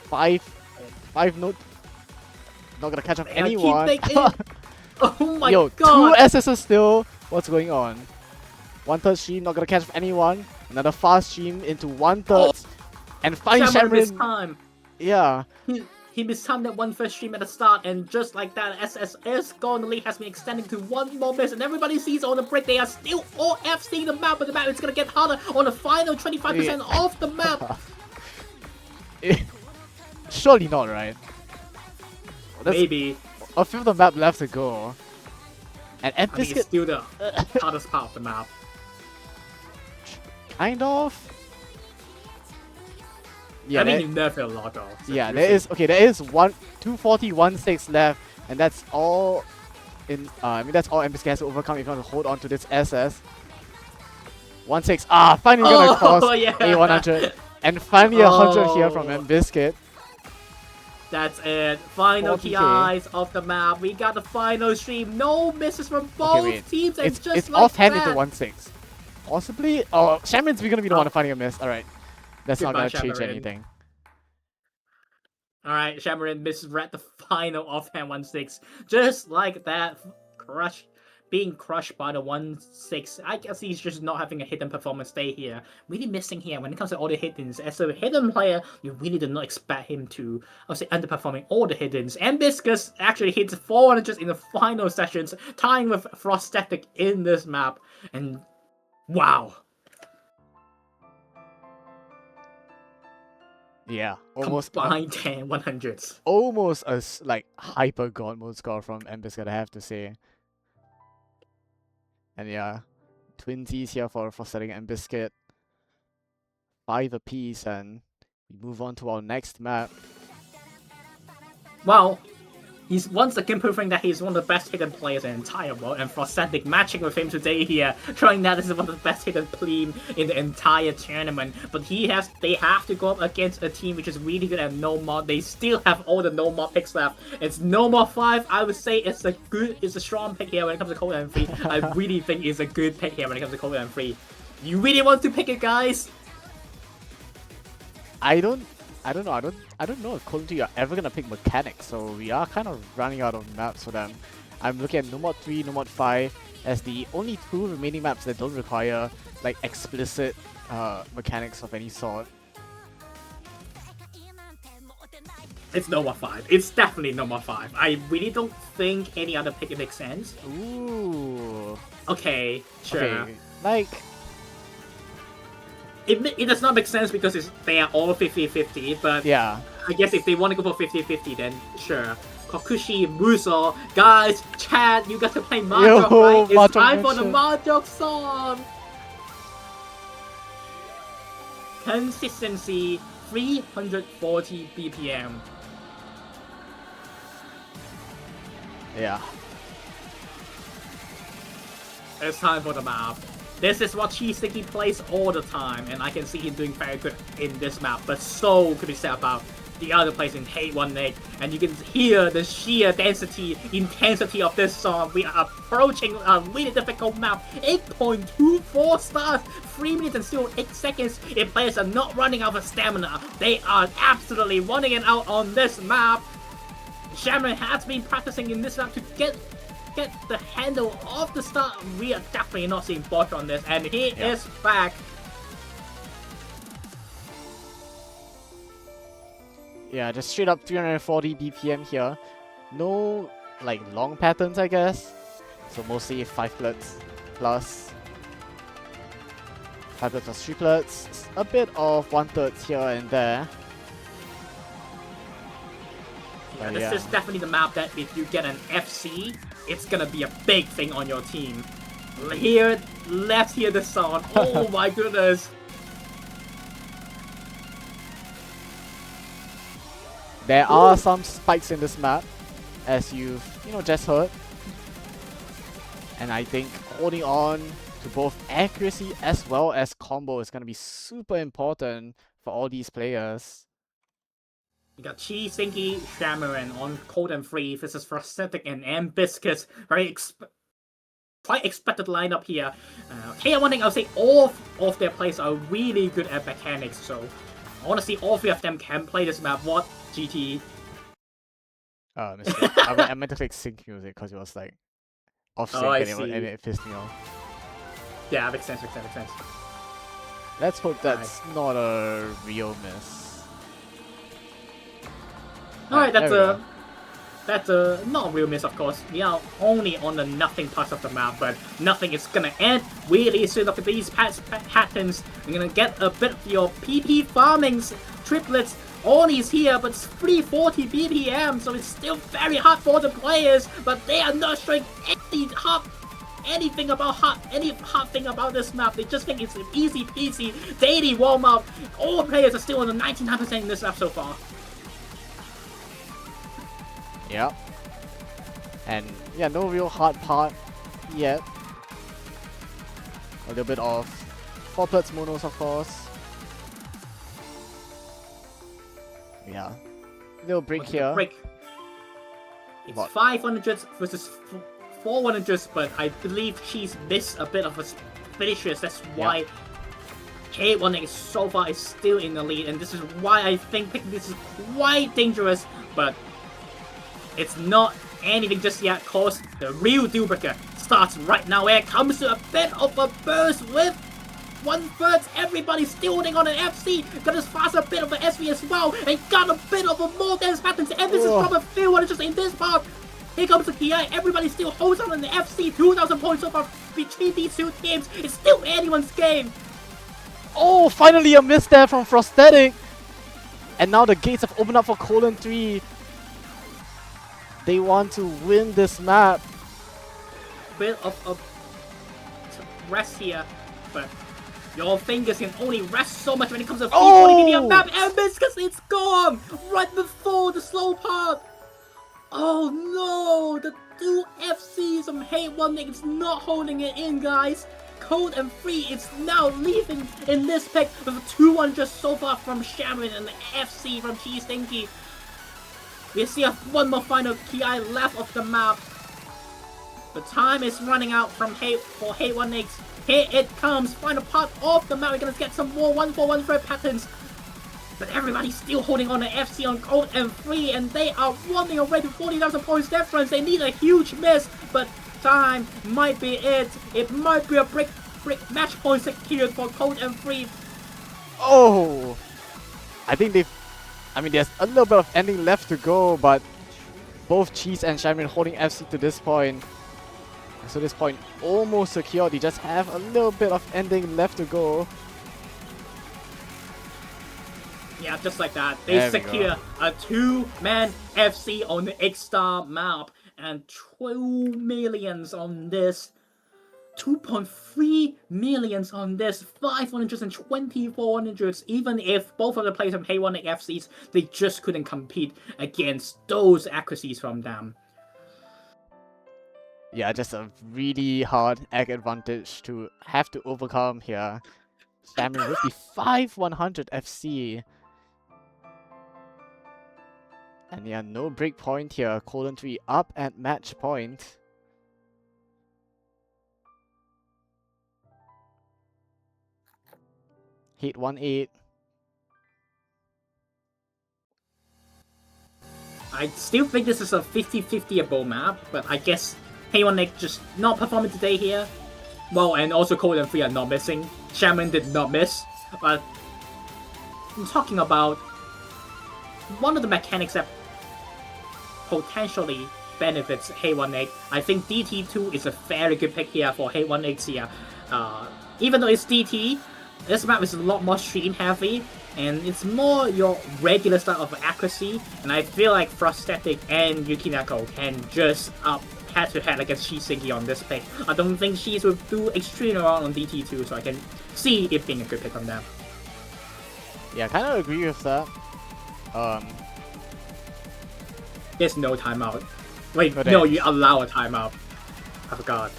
5 note. Not gonna catch up And I keep anyone. thinking, oh my Yo, god! 2 SSs still. What's going on? 1/3 stream, not gonna catch up anyone. Another fast stream into 1/3. And finally Shamron missed Shamron. time. Yeah. He mistimed that one first stream at the start, and just like that, SSS Gone the lead has been extending to one more miss, and everybody sees on the break they are still all FC the map, but the map is gonna get harder on the final 25% of the map. Surely not, right? That's Maybe. a fifth of the map left to go. And I mean, it's Biscuit, still the hardest part of the map. kind of. Yeah, I mean, there- you never feel a lot though. So yeah, we'll there see. is 240, 1/6 left, and that's all. I mean, that's all Biscuit has to overcome if you want to hold on to this SS. 1/6. Finally gonna cross yeah. A100, and finally 100 here from Biscuit. That's it. Final 40K. KIs of the map. We got the final stream. No misses from both wait. teams, and It's just like offhand that. into 1/6. Possibly. Oh, Shaman's gonna be the one finding a miss. All right, that's not Goodbye, gonna change Shamarin. anything. Alright, Shamarin misread the final offhand 1/6. Just like that. Being crushed by the 1/6. I guess he's just not having a hidden performance day here. Really missing here when it comes to all the hiddens. As a hidden player, you really did not expect him to, I would say, underperforming all the hiddens. And Biscus actually hits 400 in the final sessions, tying with Frostatic in this map. And wow. Yeah, almost Combined 10 100s. almost a like hyper god mode score from Biscuit, I have to say. And yeah, twinsies here for setting Biscuit. 5 apiece, and we move on to our next map. Well, he's once again proving that he's one of the best hidden players in the entire world, and Frostatic matching with him today here, showing that this is one of the best hidden team in the entire tournament. But they have to go up against a team which is really good at no mod. They still have all the no mod picks left. It's no mod 5. I would say it's a strong pick here when it comes to Cold and 3. I really think it's a good pick here when it comes to Cold and 3. You really want to pick it, guys? I don't know if Colton 2 are ever gonna pick mechanics, so we are kind of running out of maps for them. I'm looking at No Mod 3, No Mod 5 as the only 2 remaining maps that don't require like explicit mechanics of any sort. It's no mod 5. It's definitely no mod 5. I really don't think any other pick makes sense. Ooh. Okay, sure. Okay, like It does not make sense because they are all 50-50, but yeah. I guess if they want to go for 50-50, then sure. Kokushi, Muso, guys, chat, you got to play Mahjong, Yo, right? It's Mahjong time for the mention. Mahjong song! Consistency, 340 BPM. Yeah. It's time for the map. This is what Cheese Sticky plays all the time, and I can see him doing very good in this map, but so could be said about the other players in Hate 1-8, and you can hear the sheer intensity of this song. We are approaching a really difficult map. 8.24 stars, 3 minutes and still 8 seconds. If players are not running out of stamina, they are absolutely running it out on this map. Shaman has been practicing in this map to get the handle of the start. We are definitely not seeing Bosch on this, and he is back. Yeah, just straight up 340 BPM here. No like long patterns, I guess. So mostly 5 plats plus 5 plats plus 3 plats. A bit of 1/3 here and there. But This is definitely the map that if you get an FC, it's gonna be a big thing on your team. Let's hear the song. Oh my goodness. There are some spikes in this map. as you've just heard. And I think holding on to both accuracy as well as combo is gonna be super important for all these players. You got Chi, Sinky, Shamaran on Cold and Free versus Frosthetic and Biscuits. Quite expected lineup here. One thing I'll say, all of their players are really good at mechanics, so I want to see all three of them can play this map. What, GT? Mistake. I meant to click sync music because it was like off sync and it pissed me off. Yeah, makes sense. Let's hope that's not a real miss. Alright, that's not a real miss, of course. We are only on the nothing part of the map, but nothing is gonna end really soon after these patterns. We're gonna get a bit of your PP farmings, triplets, all these here, but it's 340 BPM, so it's still very hard for the players, but they are not showing any hard thing about this map. They just think it's an easy peasy daily warm-up. All players are still on the 99% in this map so far. Yeah. And yeah, no real hard part yet. A little bit of 4-plets monos, of course. Yeah. Little break here. It's 500s versus 400s, but I believe she's missed a bit of a finishes. That's why K1 so far is still in the lead, and this is why I think this is quite dangerous, but it's not anything just yet, cause the real deal breaker starts right now, where it comes to a bit of a burst with 1/3. Everybody's still holding on an FC. Got as fast a bit of an SV as well, and got a bit of a more dense patterns, and this is from a few one just in this part. Here comes the PI. Everybody still holds on the FC. 2,000 points so far between these two teams. It's still anyone's game. Oh, finally a miss there from Frosthetic. And now the gates have opened up for Colon3. They want to win this map. Bit of a rest here, but your fingers can only rest so much when it comes to 340 BPM map, and because it's gone right before the slow part. Oh no, the two FCs from Hate1 is not holding it in, guys. Cold and Free is now leaving in this pick with a 2-1 just so far from Shaman and the FC from Cheese Stinky. We still have one more final PI left of the map. The time is running out from Hate1. Here it comes, final part of the map. We're gonna get some more 1-4-1 thread patterns. But everybody's still holding on to FC on Cold and Free, and they are running already 40,000 points difference. They need a huge miss, but time might be it. It might be a brick match point secured for Cold and Free. Oh! I think there's a little bit of ending left to go, but both Cheese and Shaman holding FC to this point. So this point almost secured. They just have a little bit of ending left to go. Yeah, just like that. They secure a 2-man FC on the X-Star map, and 2 millions on this. 2.3 millions on this, 500s and 400s. Even if both of the players from Hate1 FCs, they just couldn't compete against those accuracies from them. Yeah, just a really hard egg advantage to have to overcome here. Shaman with the 5-100 FC. And yeah, no break point here. Colon3 up at match point. Hit 1-8. I still think this is a 50-50able map, but I guess Hate1 just not performing today here. Well, and also Cold and Free are not missing. Shaman did not miss. But I'm talking about one of the mechanics that potentially benefits Hate1. I think DT2 is a very good pick here for Hate1 here. Even though it's DT, this map is a lot more stream heavy, and it's more your regular style of accuracy, and I feel like Frosthetic and Yukinako can just up head-to-head against Shisinki on this pick. I don't think Shis will do extremely well on DT2, so I can see it being a good pick from them. Yeah, I kind of agree with that. There's no timeout. Wait, No, no, there you is. allow a timeout. I forgot.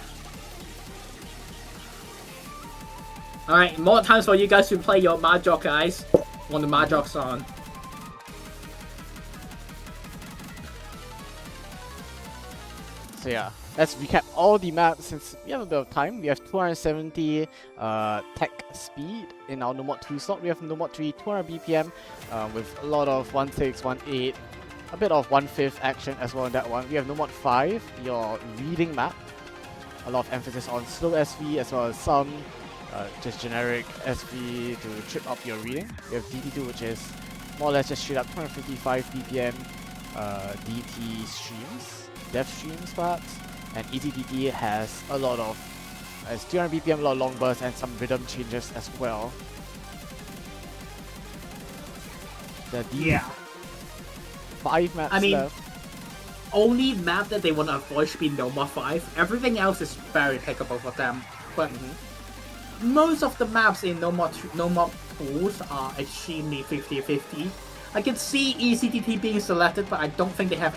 Alright, more times for you guys to play your Mahjong, guys. On the Mahjong song. So yeah, let's recap all the maps since we have a bit of time. We have 270 tech speed in our Nomod 2 slot. We have Nomod 3 200 BPM with a lot of 1/6, 1/8, a bit of 1/5 action as well in that one. We have Nomod 5, your reading map. A lot of emphasis on slow SV as well as some just generic SV to trip up your reading. We have DT2, which is more or less just straight up 255 BPM DT streams, dev streams perhaps, and EZDT has a lot of, it's 300 BPM, a lot of long bursts and some rhythm changes as well. The DT 5 maps left. Only map that they want to avoid should be Noma 5. Everything else is very pickable for them. But most of the maps in Noma pools are extremely 50-50. I can see ECTT being selected, but I don't think they have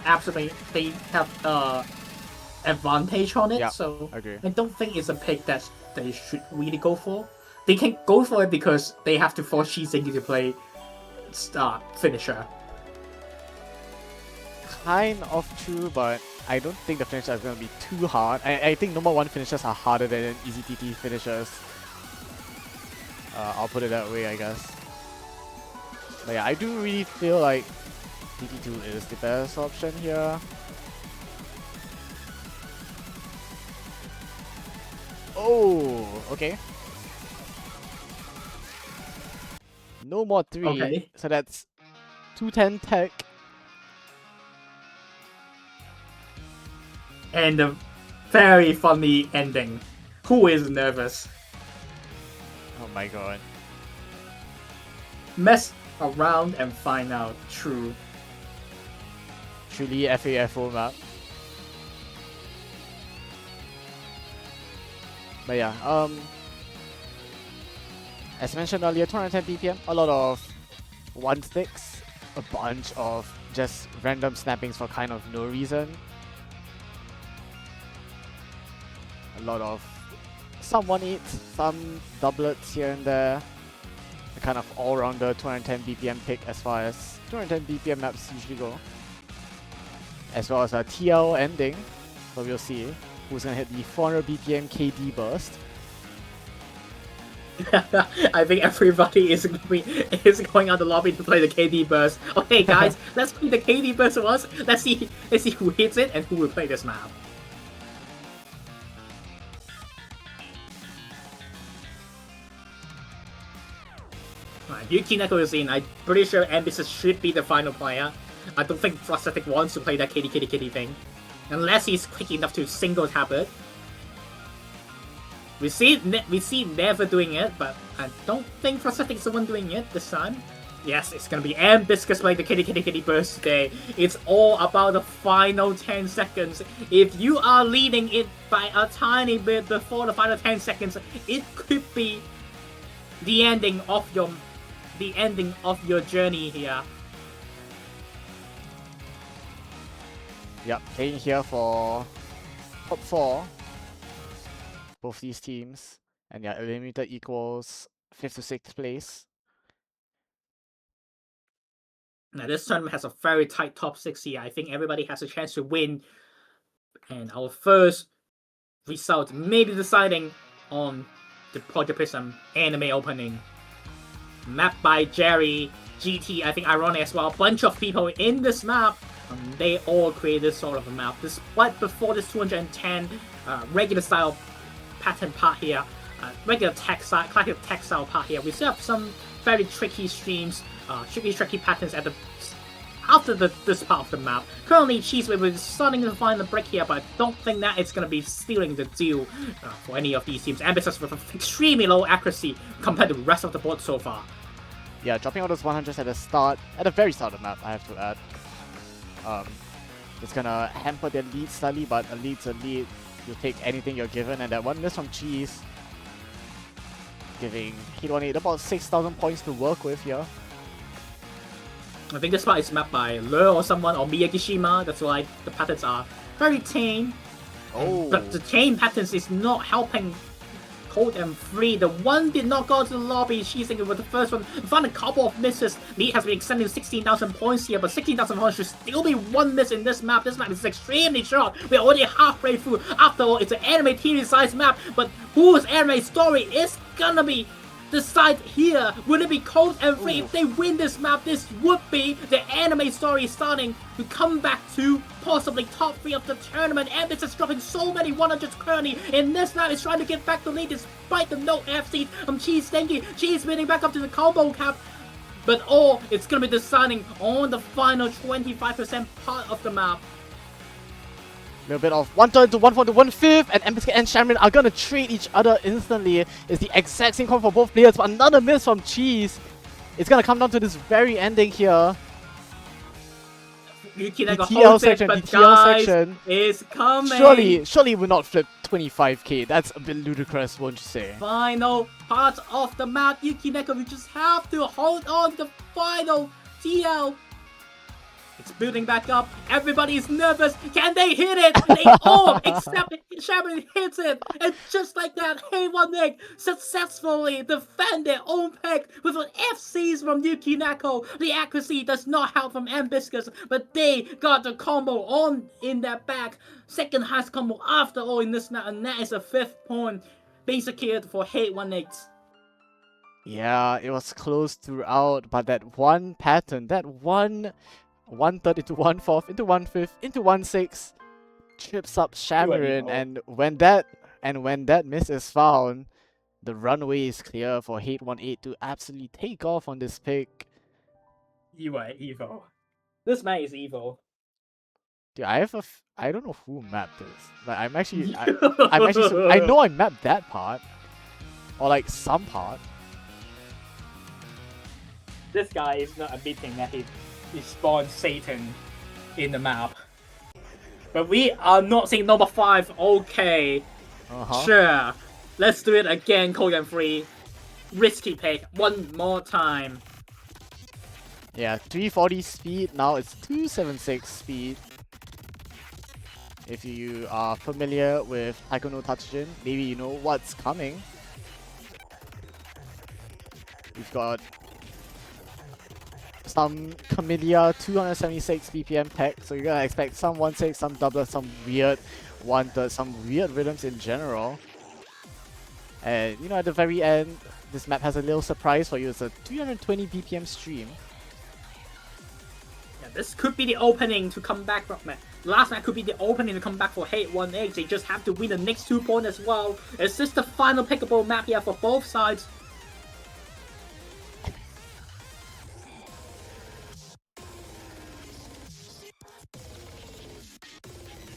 advantage on it. Yeah, so agree. I don't think it's a pick that they should really go for. They can go for it because they have to force Shizingi to play finisher. Kind of true, but I don't think the finisher is going to be too hard. I think number 1 finishers are harder than EZTT finishers. I'll put it that way, I guess. But yeah, I do really feel like DT2 is the best option here. Oh, okay. No more 3. Okay. So that's 210 tech. And a very funny ending. Who is nervous? Oh my god. Mess around and find out. True. Truly FAFO map. But yeah, as mentioned earlier, 210 BPM, a lot of 1/6, a bunch of just random snappings for kind of no reason. A lot of some 1/8, some doublets here and there. A kind of all-rounder 210 BPM pick as far as 210 BPM maps usually go. As well as a TL ending, so we'll see who's gonna hit the 400 BPM KD burst. I think everybody is going out the lobby to play the KD burst. Okay, guys, let's play the KD burst once. Let's see who hits it and who will play this map. Yuki Neko is in. I'm pretty sure Ambitious should be the final player. I don't think Prosthetic wants to play that kitty thing. Unless he's quick enough to single tap it. We see Never doing it, but I don't think Prosthetic is the one doing it this time. Yes, it's gonna be Ambiscus playing the kitty burst today. It's all about the final 10 seconds. If you are leading it by a tiny bit before the final 10 seconds, it could be the ending of your journey here. Yep, playing here for top 4. Both these teams. And yeah, eliminated equals 5th to 6th place. Now this tournament has a very tight top 6 here. I think everybody has a chance to win. And our first result may be deciding on the Project Prism anime opening. Mapped by Jerry, GT, I think Ironic as well. A bunch of people in this map. They all created this sort of a map. Despite before this 210 regular style pattern part here, regular classic tech style part here, we still have some very tricky streams, tricky patterns at the after this part of the map. Currently, Cheesewave is starting to find the break here, but I don't think that it's going to be stealing the deal for any of these teams. Ambitious with extremely low accuracy compared to the rest of the board so far. Yeah, dropping all those 100s at the very start of the map, I have to add. It's gonna hamper their lead slightly, but a lead's a lead. You take anything you're given, and that one miss from Cheese, giving Hit18 about 6,000 points to work with here. I think this part is mapped by Le or someone, or Miyagishima, that's why the patterns are very tame. Oh. But the chain patterns is not helping Cold and Free. The one did not go to the lobby. She's thinking with the first one. Found a couple of misses. Lead has been extending 16,000 points here, but 16,000 points should still be one miss in this map. This map is extremely short. We're already halfway through. After all, it's an anime TV size map, but whose anime story is gonna be decide here? Will it be Cold and Free? If they win this map, this would be the anime story starting to come back to possibly top 3 of the tournament. And it's just dropping so many 100s currently in this map. Is trying to get back the lead despite the no FC from Cheese Stinky. Cheese winning back up to the combo cap. But all it's gonna be deciding on the final 25% part of the map. A little bit of 1/3 to 1/4 to 1/5, and Ambiscuit and Shamron are gonna trade each other instantly. It's the exact same call for both players, but another miss from Cheese. It's gonna come down to this very ending here. The TL section, the TL section is coming. Surely will not flip 25k. That's a bit ludicrous, won't you say? Final part of the map. Yukineko, you just have to hold on to the final TL. It's building back up. Everybody is nervous. Can they hit it? They all, except Shaman, hits it. And just like that, Hey1egg successfully defend their own pick with an FCs from Yukineko. The accuracy does not help from Ambiscus, but they got the combo on in their back. Second highest combo after all in this map, and that is a 5th point. Basic hit for Hey1egg. Yeah, it was close throughout, but that one pattern, that one 1/3 into 1/4 into 1/5 into 1/6 trips up Shamarin, and when that miss is found, the runway is clear for Hate18 to absolutely take off on this pick. You are evil. This man is evil. Dude, I don't know who mapped this, but I'm actually I know I mapped that part, or like some part. This guy is not admitting that he spawned Satan in the map. But we are not seeing number 5. Okay. Sure. Let's do it again, Cold and Free. Risky pick. One more time. Yeah, 340 speed. Now it's 276 speed. If you are familiar with Taiko no Tatsujin, maybe you know what's coming. We've got some Camellia 276 BPM tech, so you're gonna expect some 1/6, some doubler, some weird 1/3, some weird rhythms in general. And you know, at the very end, this map has a little surprise for you. It's a 320 BPM stream. Yeah, this could be the opening to come back from it. Last map could be the opening to come back for Hate18. They just have to win the next 2 points as well. Is this the final pickable map here for both sides?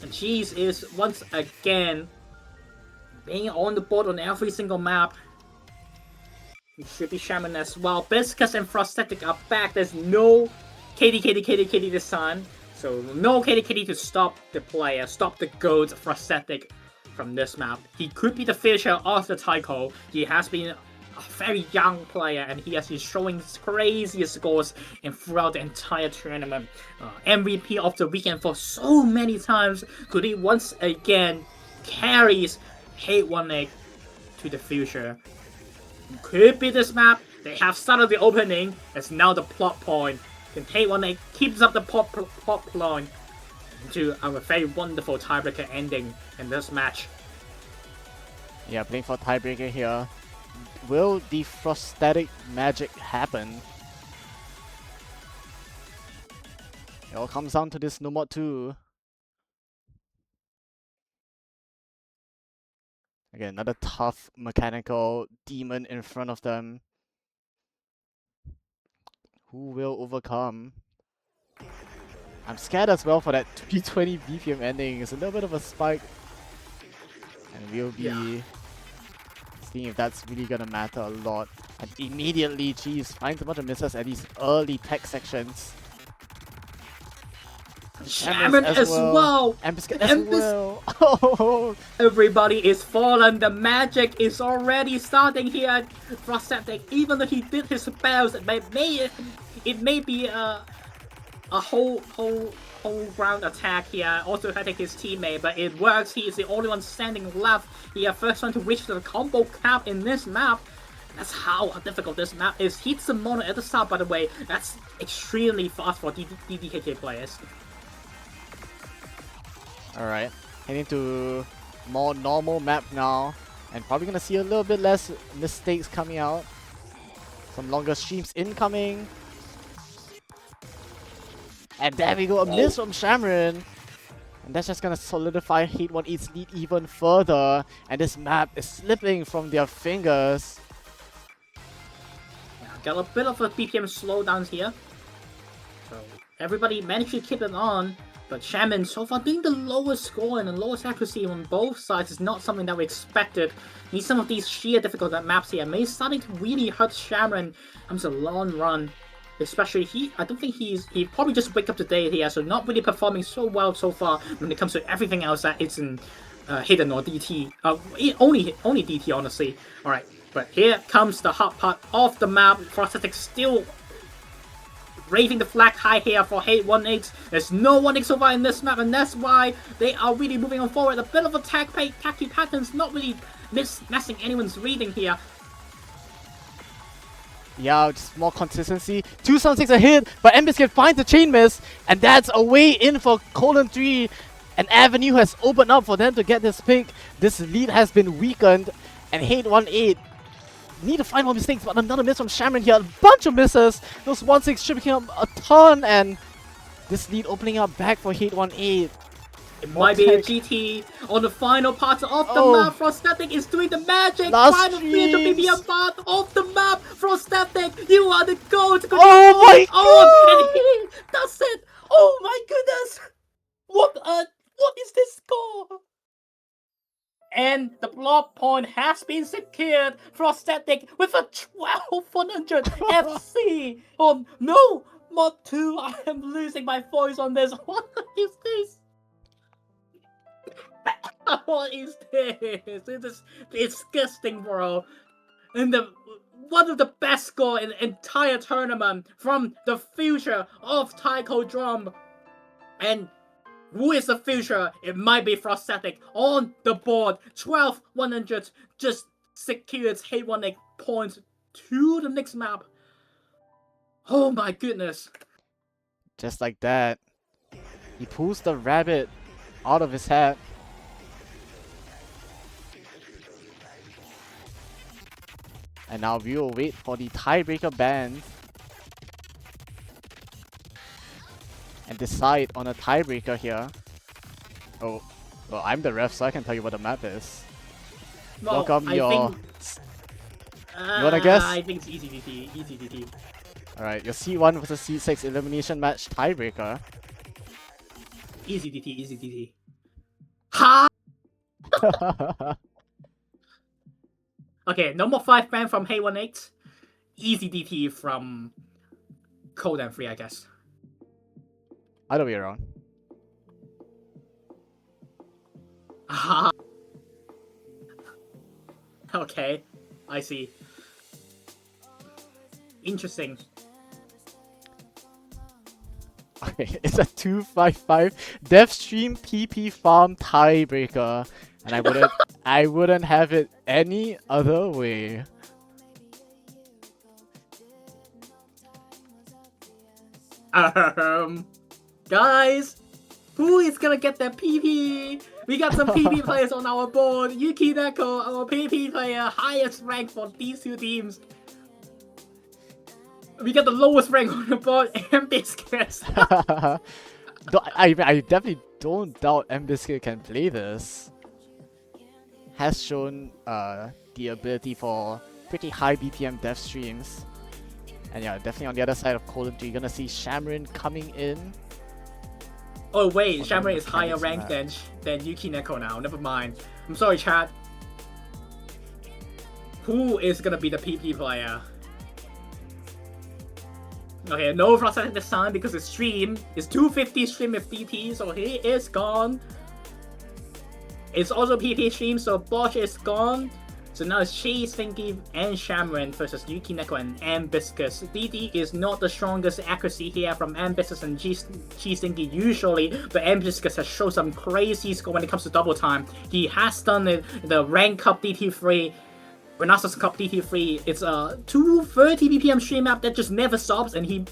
And Cheese is once again being on the board on every single map. It should be Shaman as well. Biscus and Frosthetic are back. There's no Katie this time. So no Katie to stop the player, stop the GOAT Frosthetic from this map. He could be the finisher of the Taiko. He has been a very young player, and he has been showing crazy scores throughout the entire tournament. MVP of the weekend for so many times. Could he once again carries Hate18 to the future? Could be this map. They have started the opening. It's now the plot point. Can Hate18 keeps up the plot point to a very wonderful tiebreaker ending in this match. Yeah, playing for tiebreaker here. Will the Frosthetic magic happen? It all comes down to this Nomad 2. Again, another tough mechanical demon in front of them. Who will overcome? I'm scared as well for that 320 BPM ending. It's a little bit of a spike. And we'll be seeing if that's really gonna matter a lot. And immediately, Cheese finds a bunch of misses at these early tech sections. Shaman as well! Ambiscuit as well! Oh. Everybody is fallen. The magic is already starting here. Frosthetic, even though he did his spells, it may be a whole ground attack here, also hitting his teammate, but it works. He is the only one standing left here, first one to reach the combo cap in this map. That's how difficult this map is. Hits the mono at the start, by the way. That's extremely fast for DDKK players. Alright, heading to more normal map now, and probably gonna see a little bit less mistakes coming out. Some longer streams incoming. And there we go, a miss from Shamron. And that's just gonna solidify Hate1E's lead even further. And this map is slipping from their fingers. Yeah, got a bit of a BPM slowdowns here. So everybody managed to keep it on. But Shaman so far being the lowest score and the lowest accuracy on both sides is not something that we expected. Need some of these sheer difficult maps here may starting to really hurt Shaman comes a long run. Especially I don't think he probably just wake up today here, so not really performing so well so far when it comes to everything else that isn't hidden or DT. Only DT honestly. Alright, but here comes the hot part of the map. Frosthetic still raising the flag high here for Hate1X. There's no 1x so far in this map, and that's why they are really moving on forward. A bit of a tacky patterns, not really messing anyone's reading here. Yeah, just more consistency. 276 a hit, but Mbiscuit finds the chain miss, and that's a way in for jorttt2. An avenue has opened up for them to get this pick. This lead has been weakened, and Hate1A need to find more mistakes, but another miss from Shamron here. A bunch of misses. Those 1-6 stripping him a ton, and this lead opening up back for Hate1A. It might be a GT on the final part of the map. Frosthetic is doing the magic. Final 300 BPM part of the map. Frosthetic, you are the GOAT. Oh my god! And he does it. Oh my goodness! What is this score? And the block point has been secured. Frosthetic with a 1200 FC. Oh no! Mod 2, I am losing my voice on this. What is this? What is this? It is disgusting, bro. And one of the best score in the entire tournament from the future of Taiko Drum. And who is the future? It might be Frosthetic on the board. 12,100 just secures Hate1X points to the next map. Oh my goodness. Just like that, he pulls the rabbit out of his hat. And now we will wait for the tiebreaker band and decide on a tiebreaker here. Oh, well, I'm the ref, so I can tell you what the map is. Well, Welcome you wanna guess? I think it's easy DT. Easy DT. Alright, your C1 versus C6 elimination match tiebreaker. Easy DT. Easy DT. Ha! Okay, number 5 ban from Hate1X. Easy DT from Cold and Free, I guess. Other way around. Okay, I see. Interesting. Okay, it's a 255 Deathstream PP Farm tiebreaker, and I wouldn't have it any other way. Guys, who is gonna get that PP? We got some PP players on our board. Yuki Neko, our PP player, highest rank for these two teams. We got the lowest rank on the board, Mbiscuit. I definitely don't doubt Mbiscuit can play this. Has shown the ability for pretty high BPM death streams. And yeah, definitely on the other side of jorttt2, you're gonna see Shamron coming in. Oh wait, Shamron is higher ranked than Yuki Neko now. Never mind. I'm sorry, chat. Who is gonna be the PP player? Okay, no Frosthetic this time because his stream is 250 stream with DT, so he is gone. It's also PP stream, so Bosch is gone. So now it's Chi, Stinky, and Shamron versus Yuki Neko and Ambiscus. DD is not the strongest accuracy here from Ambiscus and Chi Stinky usually, but Ambiscus has shown some crazy score when it comes to double time. He has done it, the Rank Cup DT3, Renaissance Cup DT3. It's a 230 BPM stream map that just never stops, and he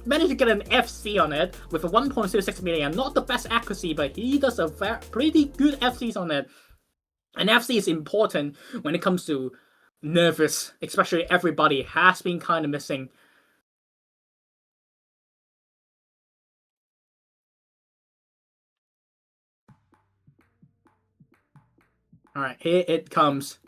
managed to get an FC on it with a 1.06 million. Not the best accuracy, but he does a pretty good FCs on it. And FC is important when it comes to nervous, especially everybody has been kind of missing. Alright, here it comes.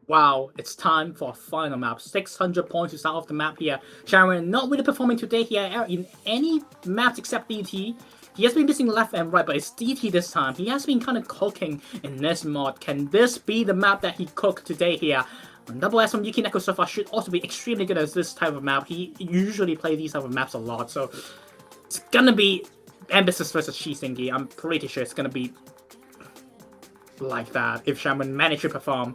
Wow, it's time for a final map. 600 points to start off the map here. Sharon not really performing today here in any maps except DT. He has been missing left and right, but it's DT this time. He has been kind of cooking in this mod. Can this be the map that he cooked today here? Double S from Yuki Neko so far should also be extremely good at this type of map. He usually plays these type of maps a lot, so it's gonna be Ambiscus versus Chi Stinky. I'm pretty sure it's gonna be like that if Shaman managed to perform.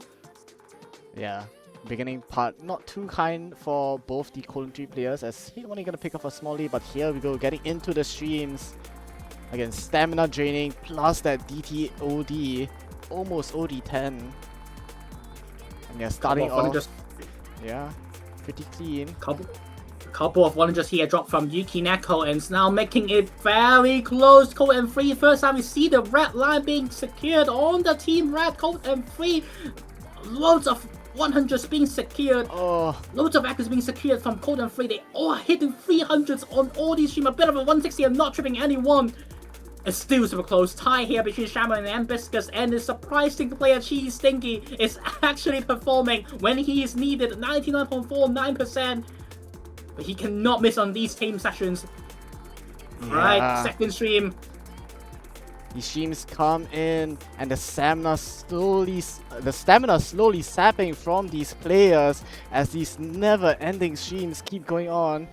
Yeah, beginning part not too kind for both the Colon 3 players, as he's only gonna pick up a small lead, but here we go, getting into the streams. Again, stamina draining, plus that DT OD, almost OD 10. And yeah, starting off, yeah, pretty clean. Couple of 100s here drop from Yuki Neko, and it's now making it very close. Cold and Free, first time we see the red line being secured on the team red. Cold and Free, loads of 100s being secured. Loads of actors being secured from Cold and Free. They all hitting 300s on all these streams. A bit of a 160 and not tripping anyone. It's still super close. Tie here between Shaman and Ambiscus, and the surprising player Chi Stinky is actually performing when he is needed. 99.49%. But he cannot miss on these team sessions. Yeah. Right, second stream. The streams come in, and the stamina slowly sapping from these players as these never-ending streams keep going on.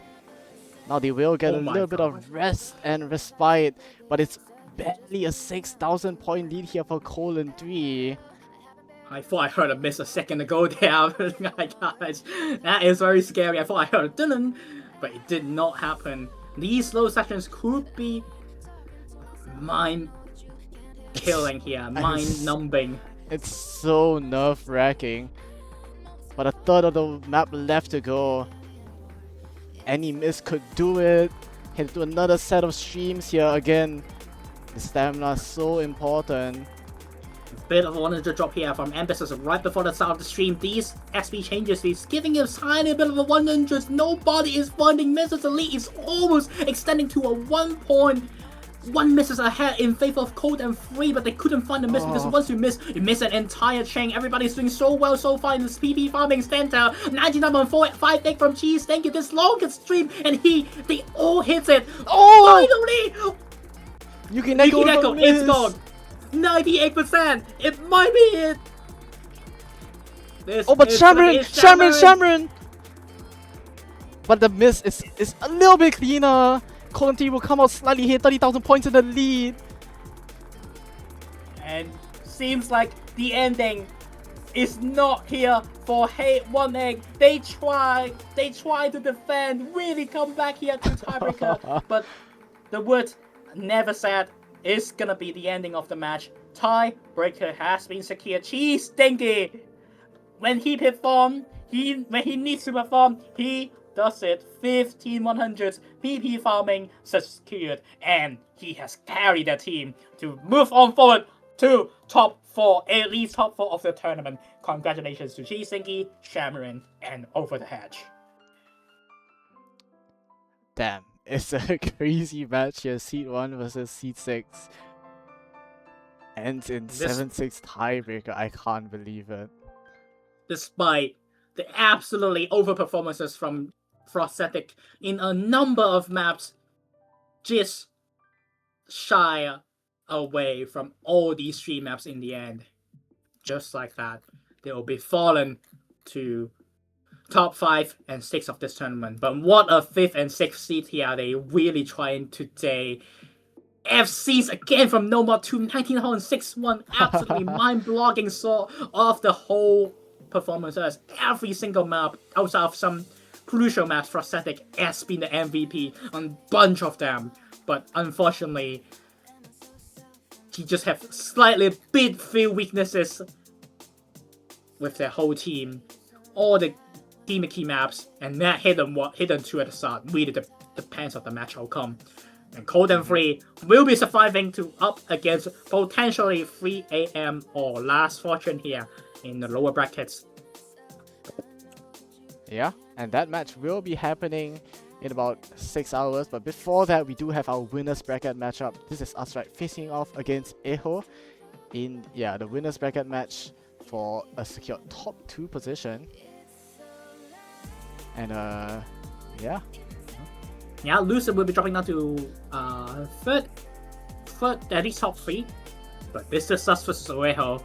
Now they will get a little bit of rest and respite, but it's barely a 6,000 point lead here for Colon 3. I thought I heard a miss a second ago there. That is very scary. I thought I heard a dun, but it did not happen. These slow sessions could be mind-killing here, mind-numbing. It's so nerve-wracking. But a third of the map left to go. Any miss could do it. Head to another set of streams here again. The stamina is so important. Bit of a 100 drop here from Ambiscus right before the start of the stream. These SB changes, he's giving him a tiny bit of a 100. Nobody is finding misses. The lead is almost extending to a 1 misses ahead in favor of Cold and Free, but they couldn't find the miss because once you miss an entire chain. Everybody's doing so well so far in this PP farming center. 99.45 from Cheese. Thank you. This longest stream, and they all hit it. Finally! Yuki Neko, it's gone. 98%. It might be it. But Shamron! But the miss is a little bit cleaner. Colon 3 will come out slightly here, 30,000 points in the lead. And seems like the ending is not here for One Egg. They try to defend, really come back here to tiebreaker, but the word never said is gonna be the ending of the match. Tiebreaker has been secured. Chi Stinky, when he performs, when he needs to perform, he does it. 15 100s, PP farming secured, and he has carried the team to move on forward to top 4, at least top 4 of the tournament. Congratulations to Chi Stinky, Shamarin, and Over the Hedge. Damn, it's a crazy match here. Seed 1 versus Seed 6. Ends in 7-6 tiebreaker. I can't believe it. Despite the absolutely overperformances from Frosthetic in a number of maps, just shy away from all these stream maps in the end. Just like that, they will be fallen to top 5 and 6 of this tournament. But what a 5th and 6th seed here are they really trying today. FCs again from No More 2, 1906-1. Absolutely mind-blogging sort of the whole performances. Every single map, outside of some crucial maps for Static, has been the MVP on a bunch of them. But unfortunately, he just have slightly bit few weaknesses with their whole team. All the gimmicky maps, and that hidden 2 at the start really depends on the match outcome. And Cold and Free will be surviving to up against potentially 3 AM or Last Fortune here in the lower brackets. Yeah, and that match will be happening in about 6 hours. But before that, we do have our winners bracket matchup. This is us facing off against Eho in the winners bracket match for a secure top 2 position. And yeah, loser will be dropping down to third, at least top 3. But this is Sus vs Oeho.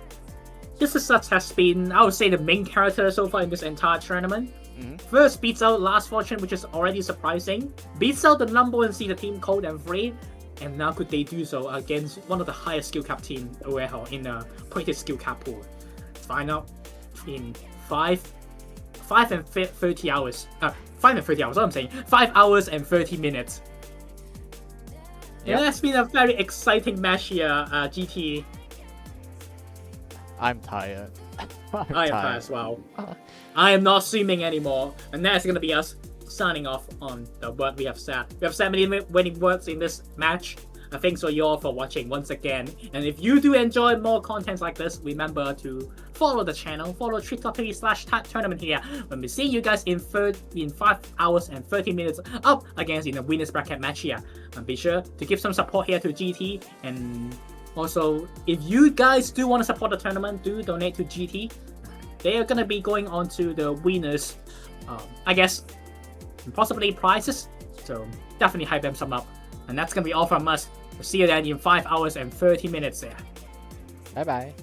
This is Sus has been, I would say, the main character so far in this entire tournament. First beats out Last Fortune, which is already surprising. Beats out the number 1 seeded team Cold and Free. And now could they do so against one of the highest skill cap team, Oeho, in the pointed skill cap pool. Find out in 5 and 30 hours. 5 and 30 hours, what I'm saying. 5 hours and 30 minutes. Yep. It has been a very exciting match here, GT. I'm tired. I am tired as well. I am not streaming anymore. And that's going to be us signing off on the word we have said. We have said many winning words in this match. Thanks for you all for watching once again. And if you do enjoy more content like this, remember to follow the channel, follow jorttt2/tournament here. When we see you guys in 5 hours and 30 minutes up against in the winners bracket match here. And be sure to give some support here to GT. And also, if you guys do want to support the tournament, do donate to GT. They are going to be going on to the winners, I guess, possibly prizes. So definitely hype them some up. And that's going to be all from us. We'll see you then in 5 hours and 30 minutes there. Bye bye.